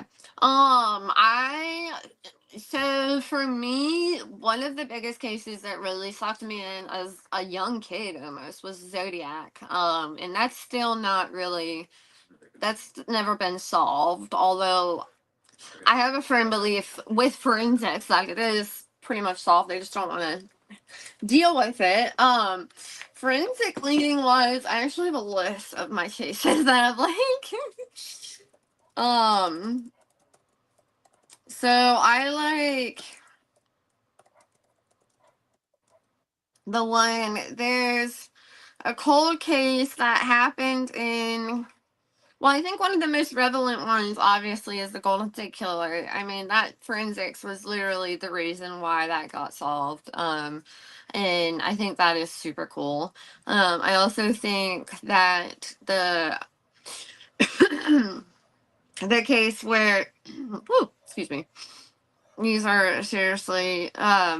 So for me, one of the biggest cases that really sucked me in as a young kid almost was Zodiac. And that's still not really that's never been solved. Although I have a firm belief with forensics that it is pretty much solved. They just don't want to deal with it. Forensic leading wise, I actually have a list of my cases that I've like so I like the one there's a cold case that happened in well, I think one of the most relevant ones obviously is the Golden State Killer. I mean, that forensics was literally the reason why that got solved. And I think that is super cool. I also think that the case where whew, excuse me. These are seriously I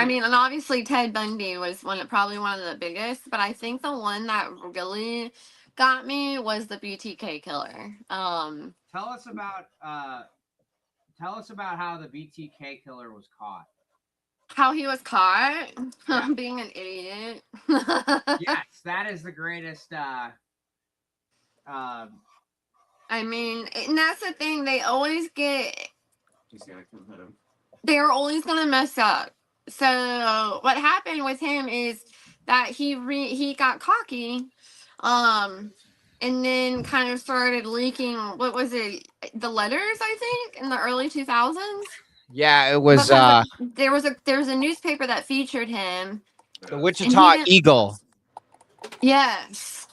mean, and obviously Ted Bundy was probably one of the biggest, but I think the one that really got me was the BTK killer. Tell us about how the BTK killer was caught. How he was caught Yeah. being an idiot. Yes, that is the greatest I mean, and that's the thing. They're always gonna mess up. So what happened with him is that he got cocky, and then kind of started leaking. What was it? The letters, I think, in the early 2000s. Yeah, it was There was a newspaper that featured him. the Wichita Eagle. Yes.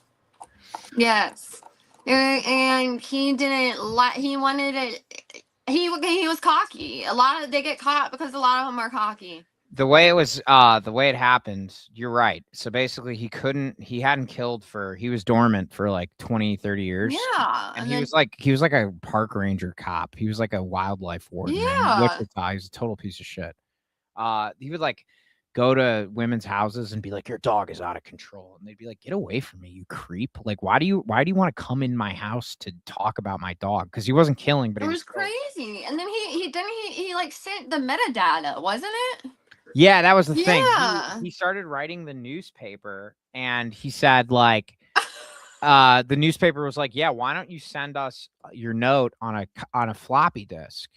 Yes. And he didn't he wanted it. He was cocky. They get caught because a lot of them are cocky. The way it happened, you're right. So basically he was dormant for like 20, 30 years. Yeah. And he was like a park ranger cop. He was like a wildlife warden. Yeah. In Wichita. He was a total piece of shit. He would like go to women's houses and be like, your dog is out of control. And they'd be like, get away from me, you creep. Like, why do you want to come in my house to talk about my dog? Because he wasn't killing, but It he was killing. crazy. And then he like sent the metadata, wasn't it? Yeah, that was the thing. Yeah. He started writing the newspaper, and he said, like, the newspaper was like, yeah, why don't you send us your note on a floppy disk?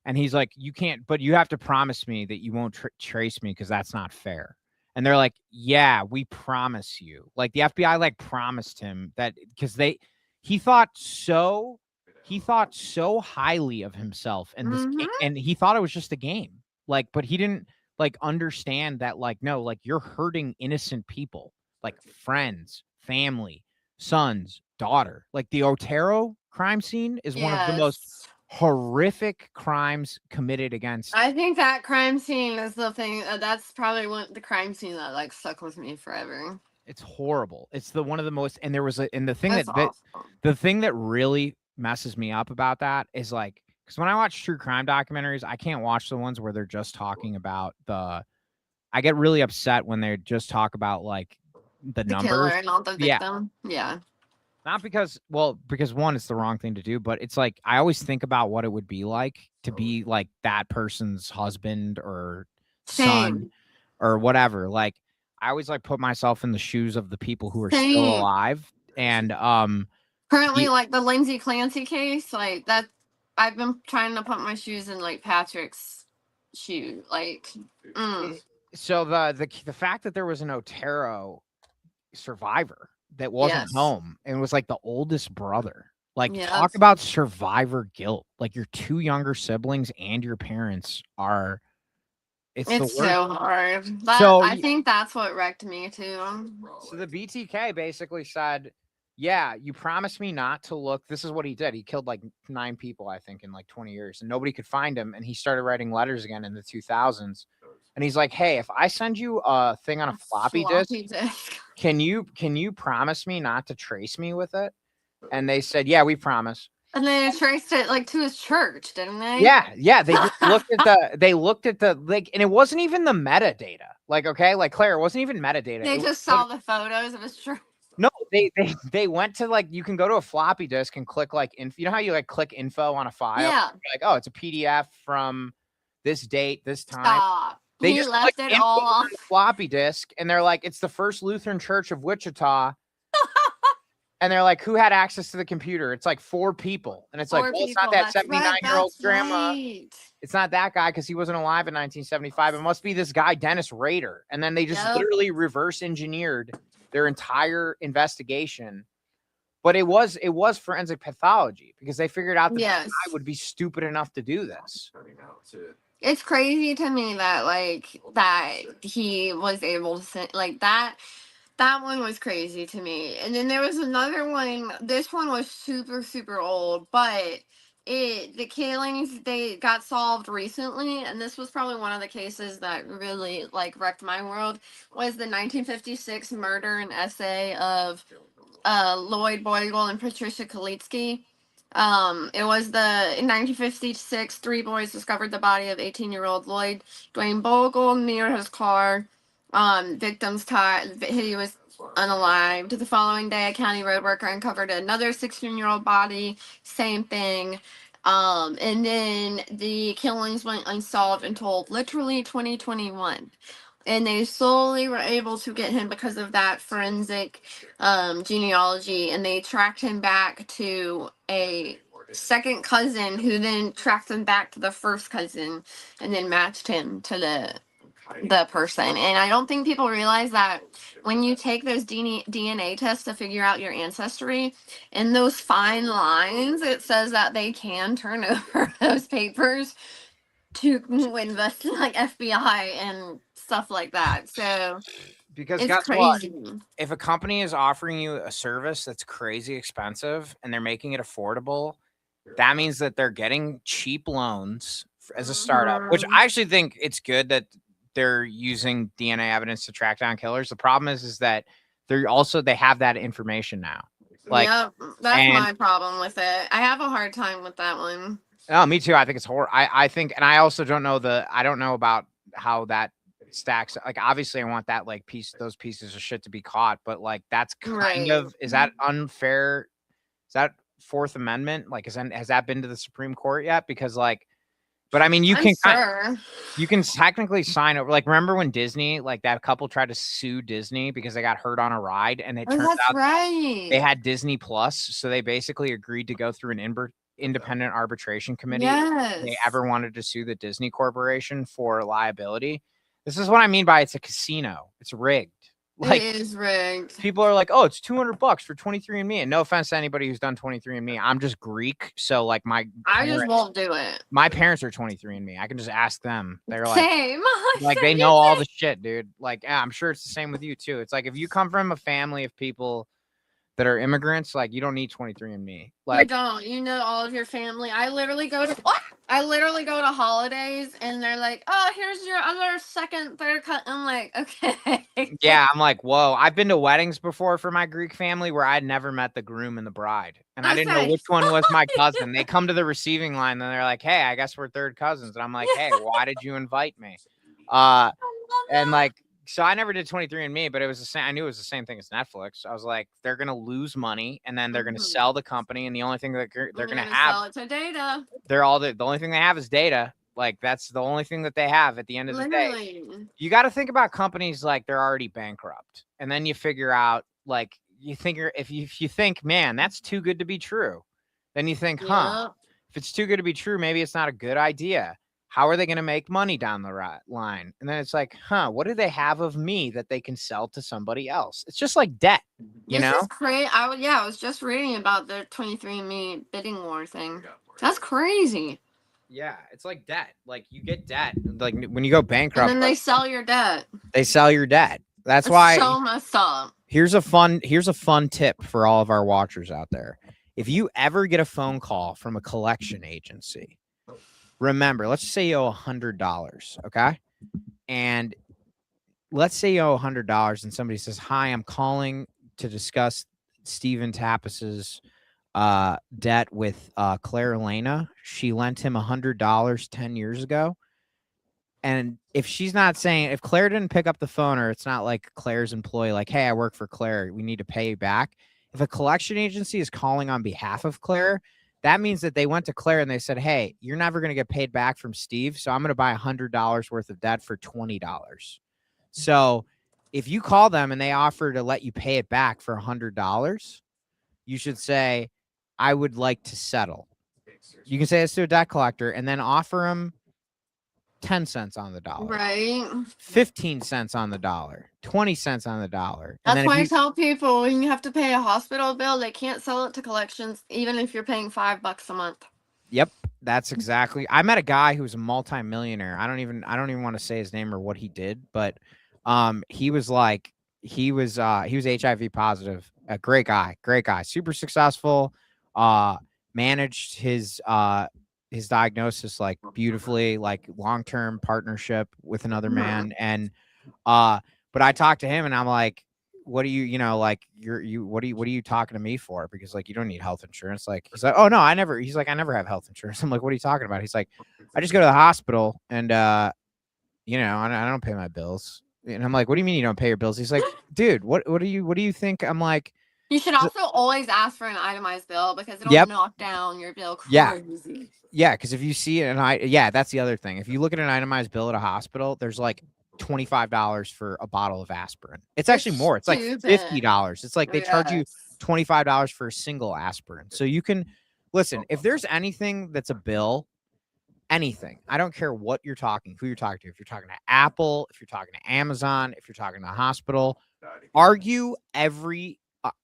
And he's like, you can't, but you have to promise me that you won't trace me, because that's not fair. And they're like, yeah, we promise you. Like, the FBI like promised him that, because he thought so highly of himself and this Mhm. and he thought it was just a game. Like, but he didn't like understand that, like, no, like, you're hurting innocent people, like friends, family, sons, daughter. Like, the Otero crime scene is one of the most Yes. horrific crimes committed against. I think that crime scene is the thing. That's probably the crime scene that like stuck with me forever. It's horrible. It's one of the most, and there was and the thing That's that awful. the thing that really messes me up about that is, like, because when I watch true crime documentaries, I can't watch the ones where they're just talking about I get really upset when they just talk about, like, the The numbers. killer, not the Yeah. victim. Yeah. Not because, well, because one, it's the wrong thing to do, but it's like, I always think about what it would be like to be like that person's husband or son Same. or whatever. Like, I always like put myself in the shoes of the people who are still Same. alive. And Currently, Ye- like the Lindsay Clancy case, like that. I've been trying to put my shoes in like Patrick's shoe. Like, so the fact that there was an Otero survivor that wasn't yes. home and was like the oldest brother. Like, Yeah. talk about survivor guilt. Like, your two younger siblings and your parents are. It's the worst. so hard. I think that's what wrecked me too. So the BTK basically said, yeah, you promised me not to look. This is what he did. He killed like 9 people, I think, in like 20 years, and nobody could find him. And he started writing letters again in the 2000s. And he's like, hey, if I send you a thing on a floppy disk, can you promise me not to trace me with it? And they said, yeah, we promise. And then they traced it like to his church, didn't they? Yeah. They just looked at the like, and it wasn't even the metadata. Like, okay, like, Claire, it wasn't even metadata. They It just was saw the photos of his church. No, they went to, like, you can go to a floppy disk and click like you know how you like click info on a file? Yeah. You're like, oh, it's a PDF from this date, this time. Stop. They He just left click it info all on off. the floppy disk, and they're like, it's the First Lutheran Church of Wichita. And they're like, who had access to the computer? It's like 4 people. And it's like, well, it's not that 79-year-old grandma. Right. It's not that guy because he wasn't alive in 1975. It must be this guy, Dennis Rader. And then they just literally reverse engineered their entire investigation. But it was forensic pathology because they figured out that Yes. the guy would be stupid enough to do this. It's crazy to me that that he was able to send like that. That one was crazy to me. And then there was another one. This one was super, super old, but the killings, they got solved recently, and this was probably one of the cases that really like wrecked my world. Was the 1956 murder and essay of Lloyd Bogle and Patricia Kalitsky. It was in 1956, 3 boys discovered the body of 18-year-old Lloyd Dwayne Bogle near his car. Victims he was unalived. The following day, a county road worker uncovered another 16-year-old body. Same thing. And then the killings went unsolved until literally 2021. And they slowly were able to get him because of that forensic genealogy. And they tracked him back to a second cousin who then tracked him back to the first cousin and then matched him to the person. And I don't think people realize that when you take those DNA tests to figure out your ancestry, in those fine lines, it says that they can turn over those papers to invest in like FBI and stuff like that. So because it's guess crazy. what? If a company is offering you a service that's crazy expensive and they're making it affordable, that means that they're getting cheap loans as a startup, which I actually think it's good that they're using DNA evidence to track down killers. The problem is that they have that information now. Like, yep, that's my problem with it. I have a hard time with that one. Oh, me too. I think it's horrible. I think, and I also don't know about how that stacks. Like obviously I want that like those pieces of shit to be caught, but like that's kind Right. of, is that unfair? Is that Fourth Amendment? Like has that been to the Supreme Court yet? Because like, but I mean, I'm sure. you can technically sign over. Like, remember when Disney, like that couple tried to sue Disney because they got hurt on a ride, and it Oh, turns that's out right. they had Disney Plus, so they basically agreed to go through an independent arbitration committee if they Yes. ever wanted to sue the Disney Corporation for liability. This is what I mean by it's a casino. It's rigged. Like It is rigged. people are like, oh, it's $200 for 23andMe. And no offense to anybody who's done 23andMe. I'm just Greek. So like I just won't do it. my parents are 23andMe. I can just ask them. They're like, Same. like they know all the shit, dude. Like, yeah, I'm sure it's the same with you too. It's like if you come from a family of people that are immigrants, like you don't need 23andMe. You Like, don't. You know all of your family. I literally go to holidays and they're like, "Oh, here's your other second, third cut." I'm like, "Okay." yeah, I'm like, whoa. I've been to weddings before for my Greek family where I'd never met the groom and the bride, and I That's didn't know nice. which one was my cousin. They come to the receiving line and they're like, "Hey, I guess we're third cousins," and I'm like, "Hey, why did you invite me?" And like, so I never did 23andMe, but it was the same. I knew it was the same thing as Netflix. I was like, they're gonna lose money, and then they're gonna Mhm. sell the company, and the only thing that they're You're gonna gonna have, sell it to data. they're all the only thing they have is data. Like that's the only thing that they have at the end of the day. Literally. You got to think about companies like they're already bankrupt, and then you figure out like if you think, man, that's too good to be true, then you think, huh, Yep. if it's too good to be true, maybe it's not a good idea. How are they going to make money down the line? And then it's like, huh, what do they have of me that they can sell to somebody else? It's just like debt, you It's know? just crazy. I was just reading about the 23andMe bidding war thing. That's crazy. Yeah, it's like debt. Like you get debt. Like when you go And bankrupt, then they sell your debt. they sell your debt. That's It's why so messed up. here's a fun tip for all of our watchers out there. If you ever get a phone call from a collection agency, remember, let's say you owe $100, okay? And let's say you owe $100 and somebody says, "Hi, I'm calling to discuss Stephen Tappas's debt with Claire Elena. She lent him $100 10 years ago." And if she's not saying, if Claire didn't pick up the phone, or it's not like Claire's employee, like, "Hey, I work for Claire, we need to pay you back." If a collection agency is calling on behalf of Claire, that means that they went to Claire and they said, "Hey, you're never going to get paid back from Steve, so I'm going to buy $100 worth of debt for $20. So if you call them and they offer to let you pay it back for $100, you should say, "I would like to settle." You can say this to a debt collector and then offer them 10 cents on the dollar, Right. 15 cents on the dollar, 20 cents on the dollar. And That's then why I if you, tell people when you have to pay a hospital bill, they can't sell it to collections, even if you're paying $5 a month. yep, that's exactly. I met a guy who was a multimillionaire. I don't even want to say his name or what he did, but he was HIV positive. A great guy, super successful, managed his diagnosis like beautifully, like long-term partnership with another Mhm. man. And but I talked to him and I'm like, what do you like what are you talking to me for? Because like you don't need health insurance. Like he's like, "Oh no, I never," he's like, "I never have health insurance." I'm like, "What are you talking about?" He's like, "I just go to the hospital and I don't pay my bills." And I'm like, "What do you mean you don't pay your bills?" He's like, "Dude, what do you think?" I'm like, You should also always ask for an itemized bill because it'll Yep. knock down your bill Yeah. crazy. yeah, because if you see it, that's the other thing. If you look at an itemized bill at a hospital, there's like $25 for a bottle of aspirin. It's actually more. It's like stupid. $50. It's like they charge you Yes. $25 for a single aspirin. So you can listen, if there's anything that's a bill, anything, I don't care who you're talking to. If you're talking to Apple, if you're talking to Amazon, if you're talking to a hospital, argue every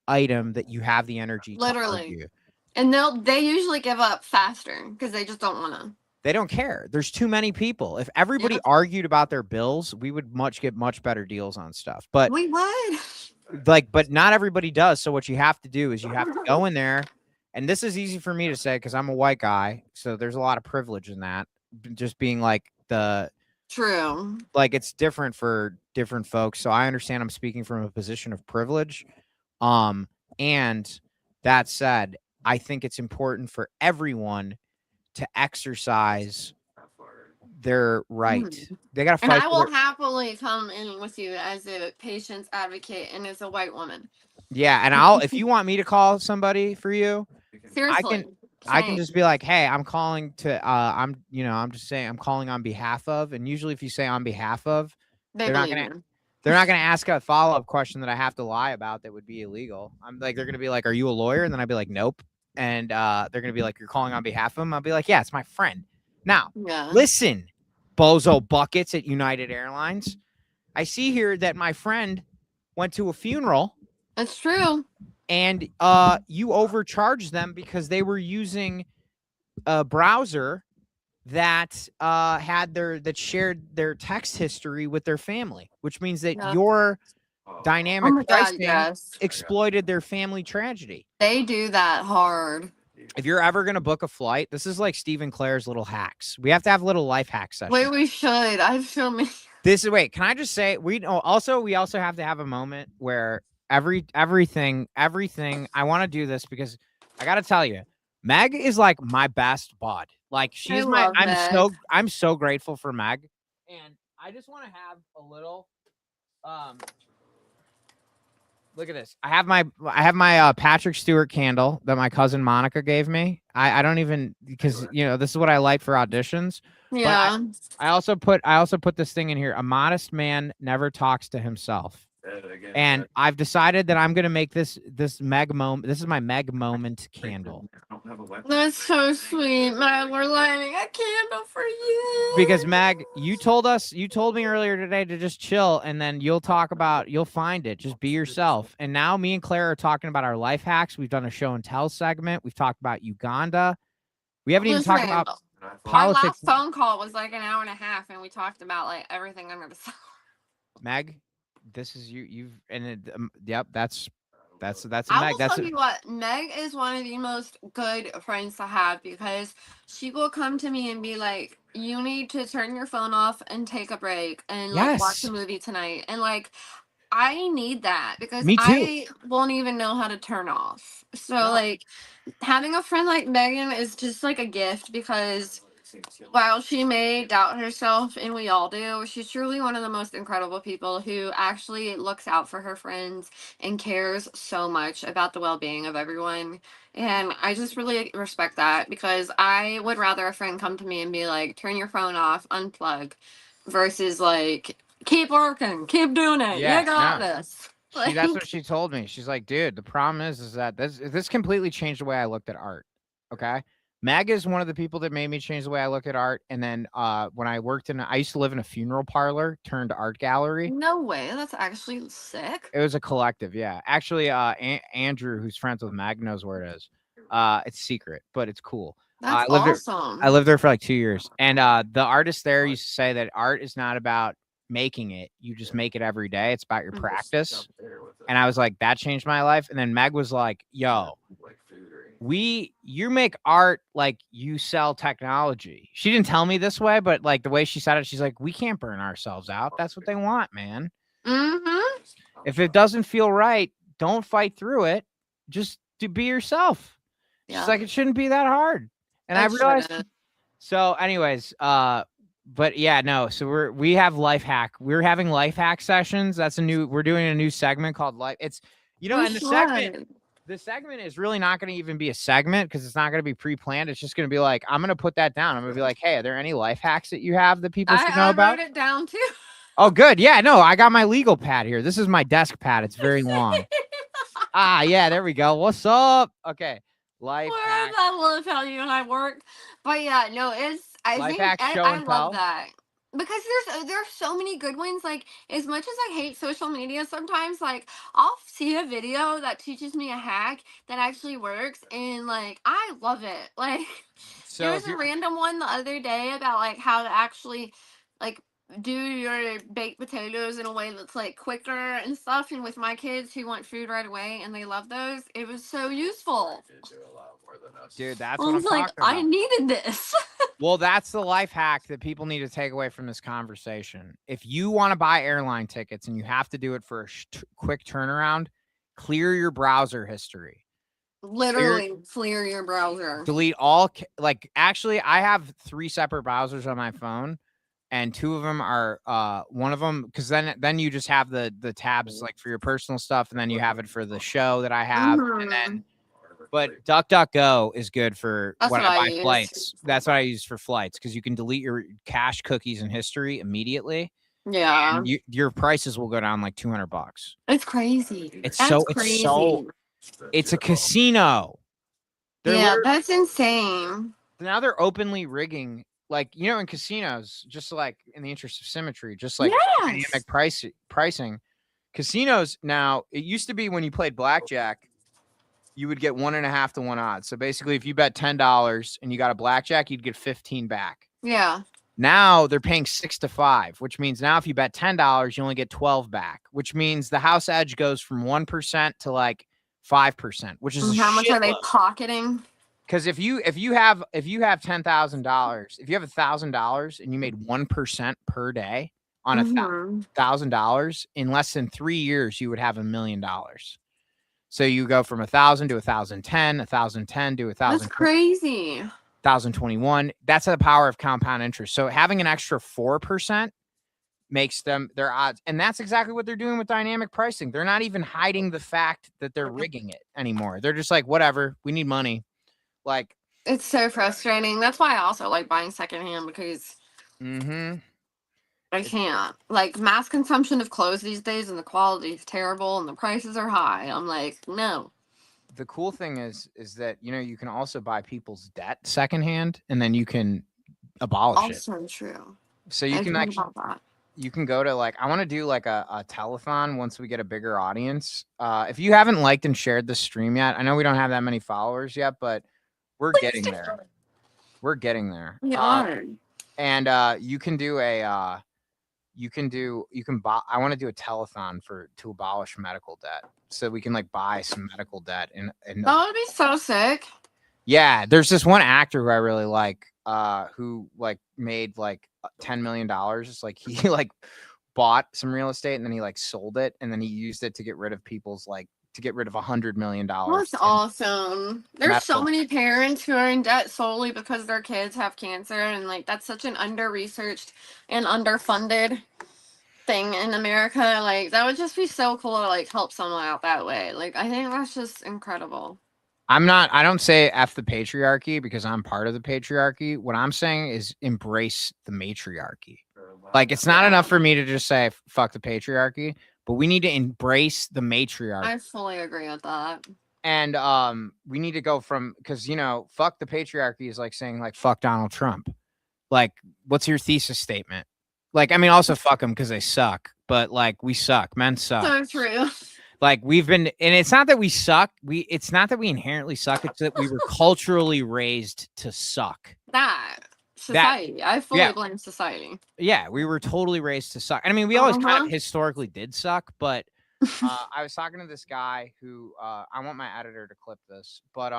item that you have the energy to Literally. argue. And they usually give up faster because they just don't want to. They don't care. There's too many people. If everybody Yep. argued about their bills, we would get much better deals on stuff. But We would. but not everybody does. So what you have to do is you have to go in there, and this is easy for me to say because I'm a white guy, so there's a lot of privilege in that. Just being like True. like it's different for different folks. So I understand I'm speaking from a position of privilege. And that said, I think it's important for everyone to exercise their right. Mhm. They got to And fight I for will their, happily come in with you as a patient's advocate and as a white woman. yeah, and I'll if you want me to call somebody for you, I Seriously. I can Same. just be like, "Hey, I'm calling to I'm just saying I'm calling on behalf of." And usually if you say on behalf of, They they're not believe going to you. they're not going to ask a follow-up question that I have to lie about that would be illegal. I'm like they're going to be like, "Are you a lawyer?" And then I'd be like, "Nope." And they're going to be like, "You're calling on behalf of him?" I'll be like, "Yeah, it's my friend." Now, Yeah. listen, bozo buckets at United Airlines. I see here that my friend went to a funeral It's true. and you overcharged them because they were using a browser that that shared their text history with their family, which means that Yeah. your Oh dynamic my God, pricing yes. exploited their family tragedy. They do that hard. If you're ever going to book a flight, this is like Stephen Clare's little hacks. We have to have little life hack sessions. Wait, we should. I have so many. Can I just say we also have to have a moment where everything I want to do this because I got to tell you, Meg is like my best bud. Like she's love Meg. I'm so grateful for Meg, and I just want to have a little look at this. I have my Patrick Stewart candle that my cousin Monica gave me. I don't even because this is what I light for auditions. Yeah. I also put this thing in here. A modest man never talks to himself. And I've decided that I'm gonna make this Meg moment. This is my Meg moment candle. That's so sweet, Meg. We're lighting a candle for you. Because Meg, you told me earlier today to just chill, and then you'll find it. Just be yourself. And now me and Claire are talking about our life hacks. We've done a show and tell segment. We've talked about Uganda. We haven't even talked about Our politics. last phone call was like an hour and a half, and we talked about like everything under the sun. Meg, this is yep, that's a I Meg. will tell you what, Meg is one of the most good friends to have because she will come to me and be like, "You need to turn your phone off and take a break and like watch Yes. a movie tonight." And like, I need that because Me too. I won't even know how to turn off. So like, having a friend like Megan is just like a gift because while she may doubt herself, and we all do, she's truly one of the most incredible people who actually looks out for her friends and cares so much about the well being of everyone. And I just really respect that because I would rather a friend come to me and be like, turn your phone off, unplug, versus like, keep working, keep doing it. Yeah, You got no. this. That's what she told me. She's like, dude, the problem is that this completely changed the way I looked at art. Okay. Meg is one of the people that made me change the way I look at art. And then when I used to live in a funeral parlor turned art gallery. No way. That's actually sick. It was a collective. Yeah. Actually, Andrew, who's friends with Meg, knows where it is. It's secret, but it's cool. That's I lived awesome. I lived there for like 2 years. And the artist there used to say that art is not about making it. You just make it every day. It's about your practice. And I was like, that changed my life. And then Meg was like, yo, you make art like you sell technology. She didn't tell me this way, but like the way she said it, she's like, we can't burn ourselves out. That's what they want, man. Mm-hmm. If it doesn't feel right, don't fight through it. Just to be yourself. Yeah. She's like, it shouldn't be that hard. And I realized. So, anyways, but yeah, no. So we have life hack. We're having life hack sessions. We're doing a new segment called life. It's and the segment is really not going to even be a segment because it's not going to be pre-planned. It's just going to be like, I'm going to put that down. I'm going to be like, hey, are there any life hacks that you have that people should know about? I wrote it down too. Oh, good. Yeah, no, I got my legal pad here. This is my desk pad. It's very long. Yeah, there we go. What's up? Okay. Life hack. I love how you and I work. But yeah, no, I think I love that. Because there's so many good ones. Like, as much as I hate social media sometimes, like, I'll see a video that teaches me a hack that actually works, and like, I love it. Like, there was a random one the other day about like how to actually like do your baked potatoes in a way that's like quicker and stuff. And with my kids who want food right away and they love those, it was so useful. Dude, that's what I'm talking about. I needed this. Well, that's the life hack that people need to take away from this conversation. If you want to buy airline tickets and you have to do it for a quick turnaround, clear your browser history. Literally clear your browser. Delete all. Actually, I have 3 separate browsers on my phone. and 2 of them are one of them, because then you just have the tabs like for your personal stuff, and then you have it for the show that I have, and then. But DuckDuckGo is good for That's when what I I buy use. flights. That's what I use for flights, because you can delete your cache cookies and history immediately. Yeah. And your prices will go down like $200. It's crazy. It's That's so crazy. it's a casino. They're Yeah, literally- that's insane. now they're openly rigging, like, you know, in casinos, just like in the interest of symmetry, just like Yes. dynamic pricing. Casinos now, it used to be when you played blackjack, you would get 1.5 to 1 odds. So basically, if you bet $10 and you got a blackjack, you'd get 15 back. Yeah. Now they're paying 6 to 5, which means now if you bet $10, you only get 12 back, which means the house edge goes from 1% to like 5%, which is And a how much are they shitload. pocketing? Because if you have $10,000, if you have $1,000 and you made 1% per day on Mhm. $1,000, in less than 3 years, you would have $1 million. So you go from 1,000 to 1,010, 1,010 to 1,000. That's crazy. 1,021. That's the power of compound interest. So having an extra 4% makes them their odds. And that's exactly what they're doing with dynamic pricing. They're not even hiding the fact that they're rigging it anymore. They're just like, whatever, we need money. Like, It's so frustrating. That's why I also like buying secondhand, because I can't. Like, mass consumption of clothes these days, and the quality is terrible and the prices are high. I'm like, no. the cool thing is that, you know, you can also buy people's debt secondhand, and then you can abolish it. Also true. So you I can forgot actually about that. you can go to, like, I want to do like a telethon once we get a bigger audience. If you haven't liked and shared the stream yet, I know we don't have that many followers yet, but we're getting there. We're getting there. We are. And you can do a I want to do a telethon to abolish medical debt, so we can like buy some medical debt and That would be so sick. yeah, there's this one actor who I really like, who like made like $10 million. It's like he like bought some real estate and then he like sold it, and then he used it to get rid of $100 million. That's awesome. There's so medical. many parents who are in debt solely because their kids have cancer, and like that's such an under-researched and underfunded thing in America. Like, that would just be so cool to like help someone out that way. Like, I think that's just incredible. I don't say F the patriarchy because I'm part of the patriarchy. What I'm saying is embrace the matriarchy. Like, it's not enough for me to just say fuck the patriarchy, but we need to embrace the matriarchy. I fully agree with that. And we need to go from, because, you know, fuck the patriarchy is like saying like fuck Donald Trump. Like, what's your thesis statement? Like, I mean, also fuck them because they suck, but like, we suck. Men suck. So true. Like, we've been, and it's not that we suck. It's not that we inherently suck. It's that we were culturally raised to suck. That society. I fully blame society. Yeah, we were totally raised to suck. I mean, we always kind of historically did suck, but I was talking to this guy who I want my editor to clip this, but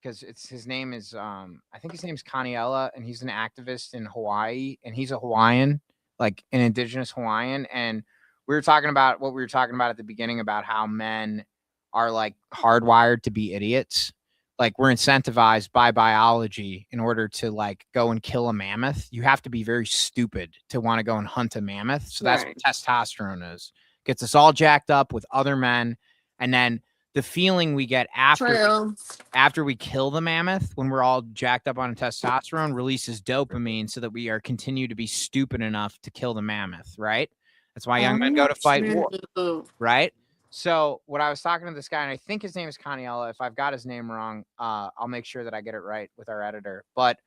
because his name is I think his name's Kaniela, and he's an activist in Hawaii, and he's a Hawaiian, like an indigenous Hawaiian, and we were talking about what we were talking about at the beginning about how men are like hardwired to be idiots. Like, we're incentivized by biology in order to like go and kill a mammoth. You have to be very stupid to want to go and hunt a mammoth. So that's what testosterone is. Gets us all jacked up with other men, and then the feeling we get after we kill the mammoth, when we're all jacked up on testosterone, releases dopamine so that we are continue to be stupid enough to kill the mammoth, right? That's why young men go to fight war, right? So what I was talking to this guy, and I think his name is Kaniela. If I've got his name wrong, I'll make sure that I get it right with our editor. But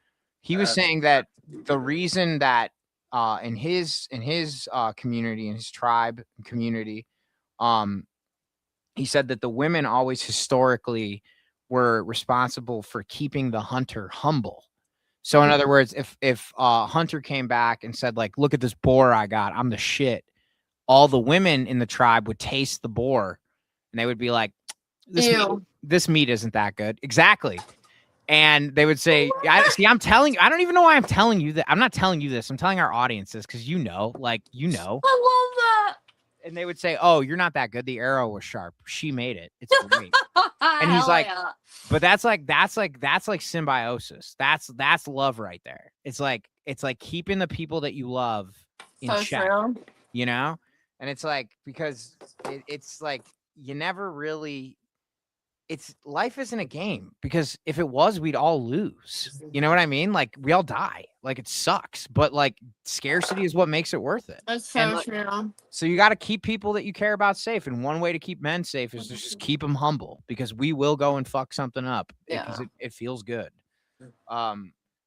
he was saying that the reason that in his community, in his tribe community, he said that the women always historically were responsible for keeping the hunter humble. So in other words, if a hunter came back and said like, look at this boar I got, I'm the shit, all the women in the tribe would taste the boar and they would be like, this meat isn't that good. Exactly. And they would say, I'm telling you, I don't even know why I'm telling you that. I'm not telling you this. I'm telling our audiences because, you know, like, you know. I love that. and they would say, "Oh, you're not that good. The arrow was sharp. She made it. It's great." And he's Hell like, yeah. But that's like symbiosis. That's love right there. It's like keeping the people that you love in So check, true. you know? And it's like because it's like you never really life isn't a game, because if it was, we'd all lose. You know what I mean? Like we all die. Like it sucks, but like scarcity is what makes it worth it. That's And, so like, true. So you got to keep people that you care about safe. And one way to keep men safe is to just keep them humble, because we will go and fuck something up because Yeah. it feels good.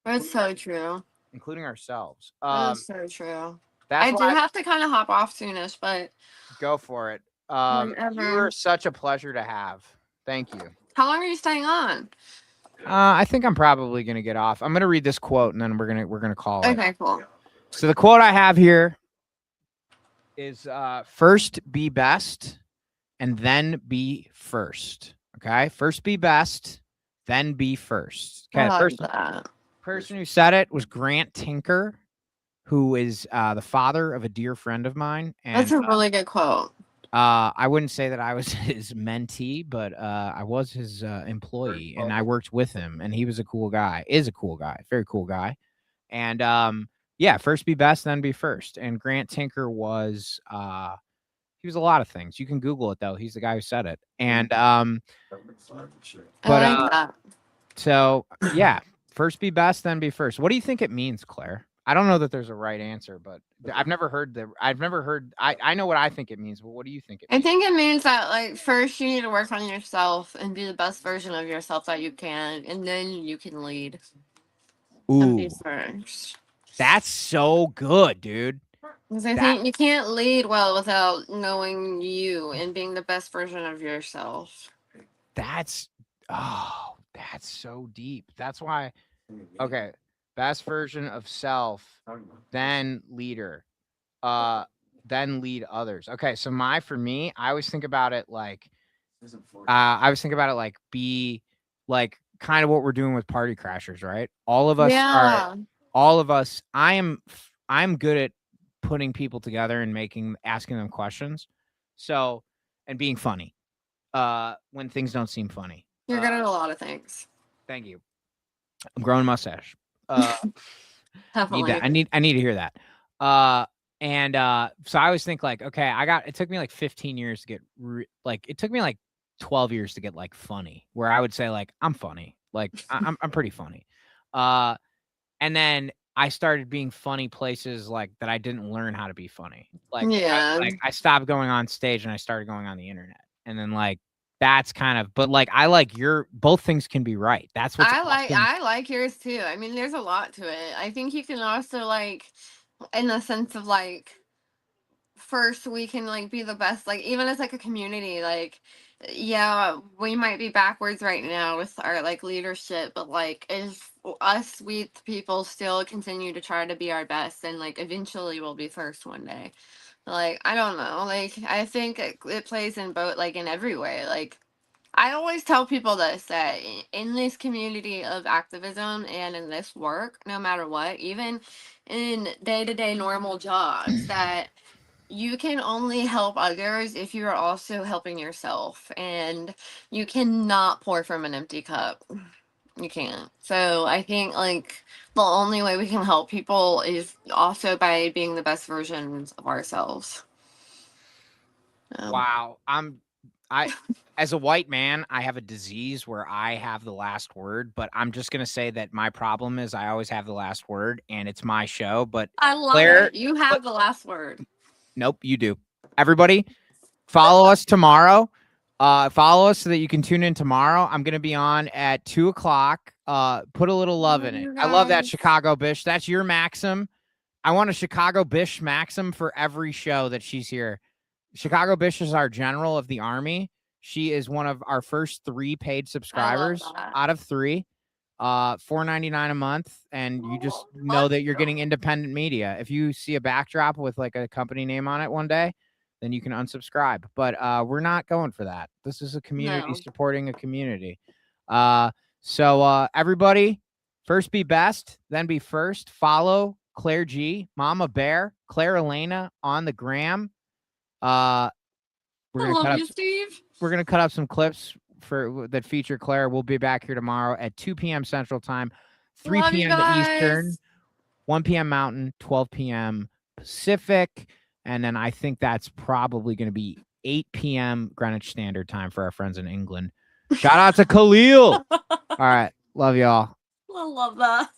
That's so true. Including ourselves. That's so true. That's I do why have to kind of hop off soonish, but go for it. You whenever. were such a pleasure to have. Thank you. How long are you staying on? I think I'm probably gonna get off. I'm gonna read this quote and then we're gonna call it. Okay, cool. So the quote I have here is first be best and then be first. Okay, first be best, then be first. Okay, I the like first that. person who said it was Grant Tinker, who is the father of a dear friend of mine. And That's a really good quote. I wouldn't say that I was his mentee, but I was his employee, and I worked with him, and he was a cool guy, is a cool guy, very cool guy. And yeah, first be best, then be first. And Grant Tinker was he was a lot of things. You can Google it though. He's the guy who said it. And I like that. so yeah, first be best, then be first. What do you think it means, Claire? I don't know that there's a right answer, but I've never heard. I know what I think it means, but what do you think it I means? think it means that like first you need to work on yourself and be the best version of yourself that you can, and then you can lead. And be Ooh, first. that's so good, dude. Because I think you can't lead well without knowing you and being the best version of yourself. That's so deep. That's why. Okay, best version of self, then leader, then lead others. Okay, so for me, I always think about it like, be like kind of what we're doing with Party Crashers, right? All of us are. All of us. I'm good at putting people together and asking them questions, so and being funny. When things don't seem funny. You're good at a lot of things. Thank you. I'm growing a mustache. Definitely. I need to hear that. So I always think like, okay, it took me like 15 years to get it took me like 12 years to get like funny, where I would say like I'm funny, like I'm pretty funny. And then I started being funny places like that I didn't learn how to be funny. Like I stopped going on stage and I started going on the internet, and then like that's kind of, but like I like both things can be right. That's what I like yours too. I mean, there's a lot to it. I think you can also like, in the sense of like, first we can like be the best, like even as like a community, like yeah, we might be backwards right now with our like leadership, but like if us we people still continue to try to be our best, and like eventually we'll be first one day. Like I don't know, like I think it plays in both, like in every way. Like I always tell people this, that in this community of activism and in this work, no matter what, even in day-to-day normal jobs, that you can only help others if you are also helping yourself, and you cannot pour from an empty cup. You can't. So I think like the only way we can help people is also by being the best versions of ourselves. Wow. As a white man, I have a disease where I have the last word, but I'm just going to say that my problem is I always have the last word, and it's my show, but I love Claire, it. You have the last word. Nope, you do. Everybody, follow us tomorrow. Follow us so that you can tune in tomorrow. I'm going to be on at 2:00. Put a little love in it. I love that, Chicago Bish. That's your Maxim. I want a Chicago Bish Maxim for every show that she's here. Chicago Bish is our general of the army. She is one of our first 3 paid subscribers out of 3. $4.99 a month, and you just know that you're getting independent media. If you see a backdrop with like a company name on it one day, then you can unsubscribe. But we're not going for that. This is a community supporting a community. So everybody, first be best, then be first. Follow Claire G, Mama Bear, Claire Elena on the gram. We're I gonna cut love up. you, Steve. We're gonna cut up some clips that feature Claire. We'll be back here tomorrow at 2 p.m. Central Time, 3 Love you p.m. to Eastern, guys. 1 p.m. Mountain, 12 p.m. Pacific, and then I think that's probably going to be 8 p.m. Greenwich Standard Time for our friends in England. Shout out to Khalil. All right, love y'all. I love that.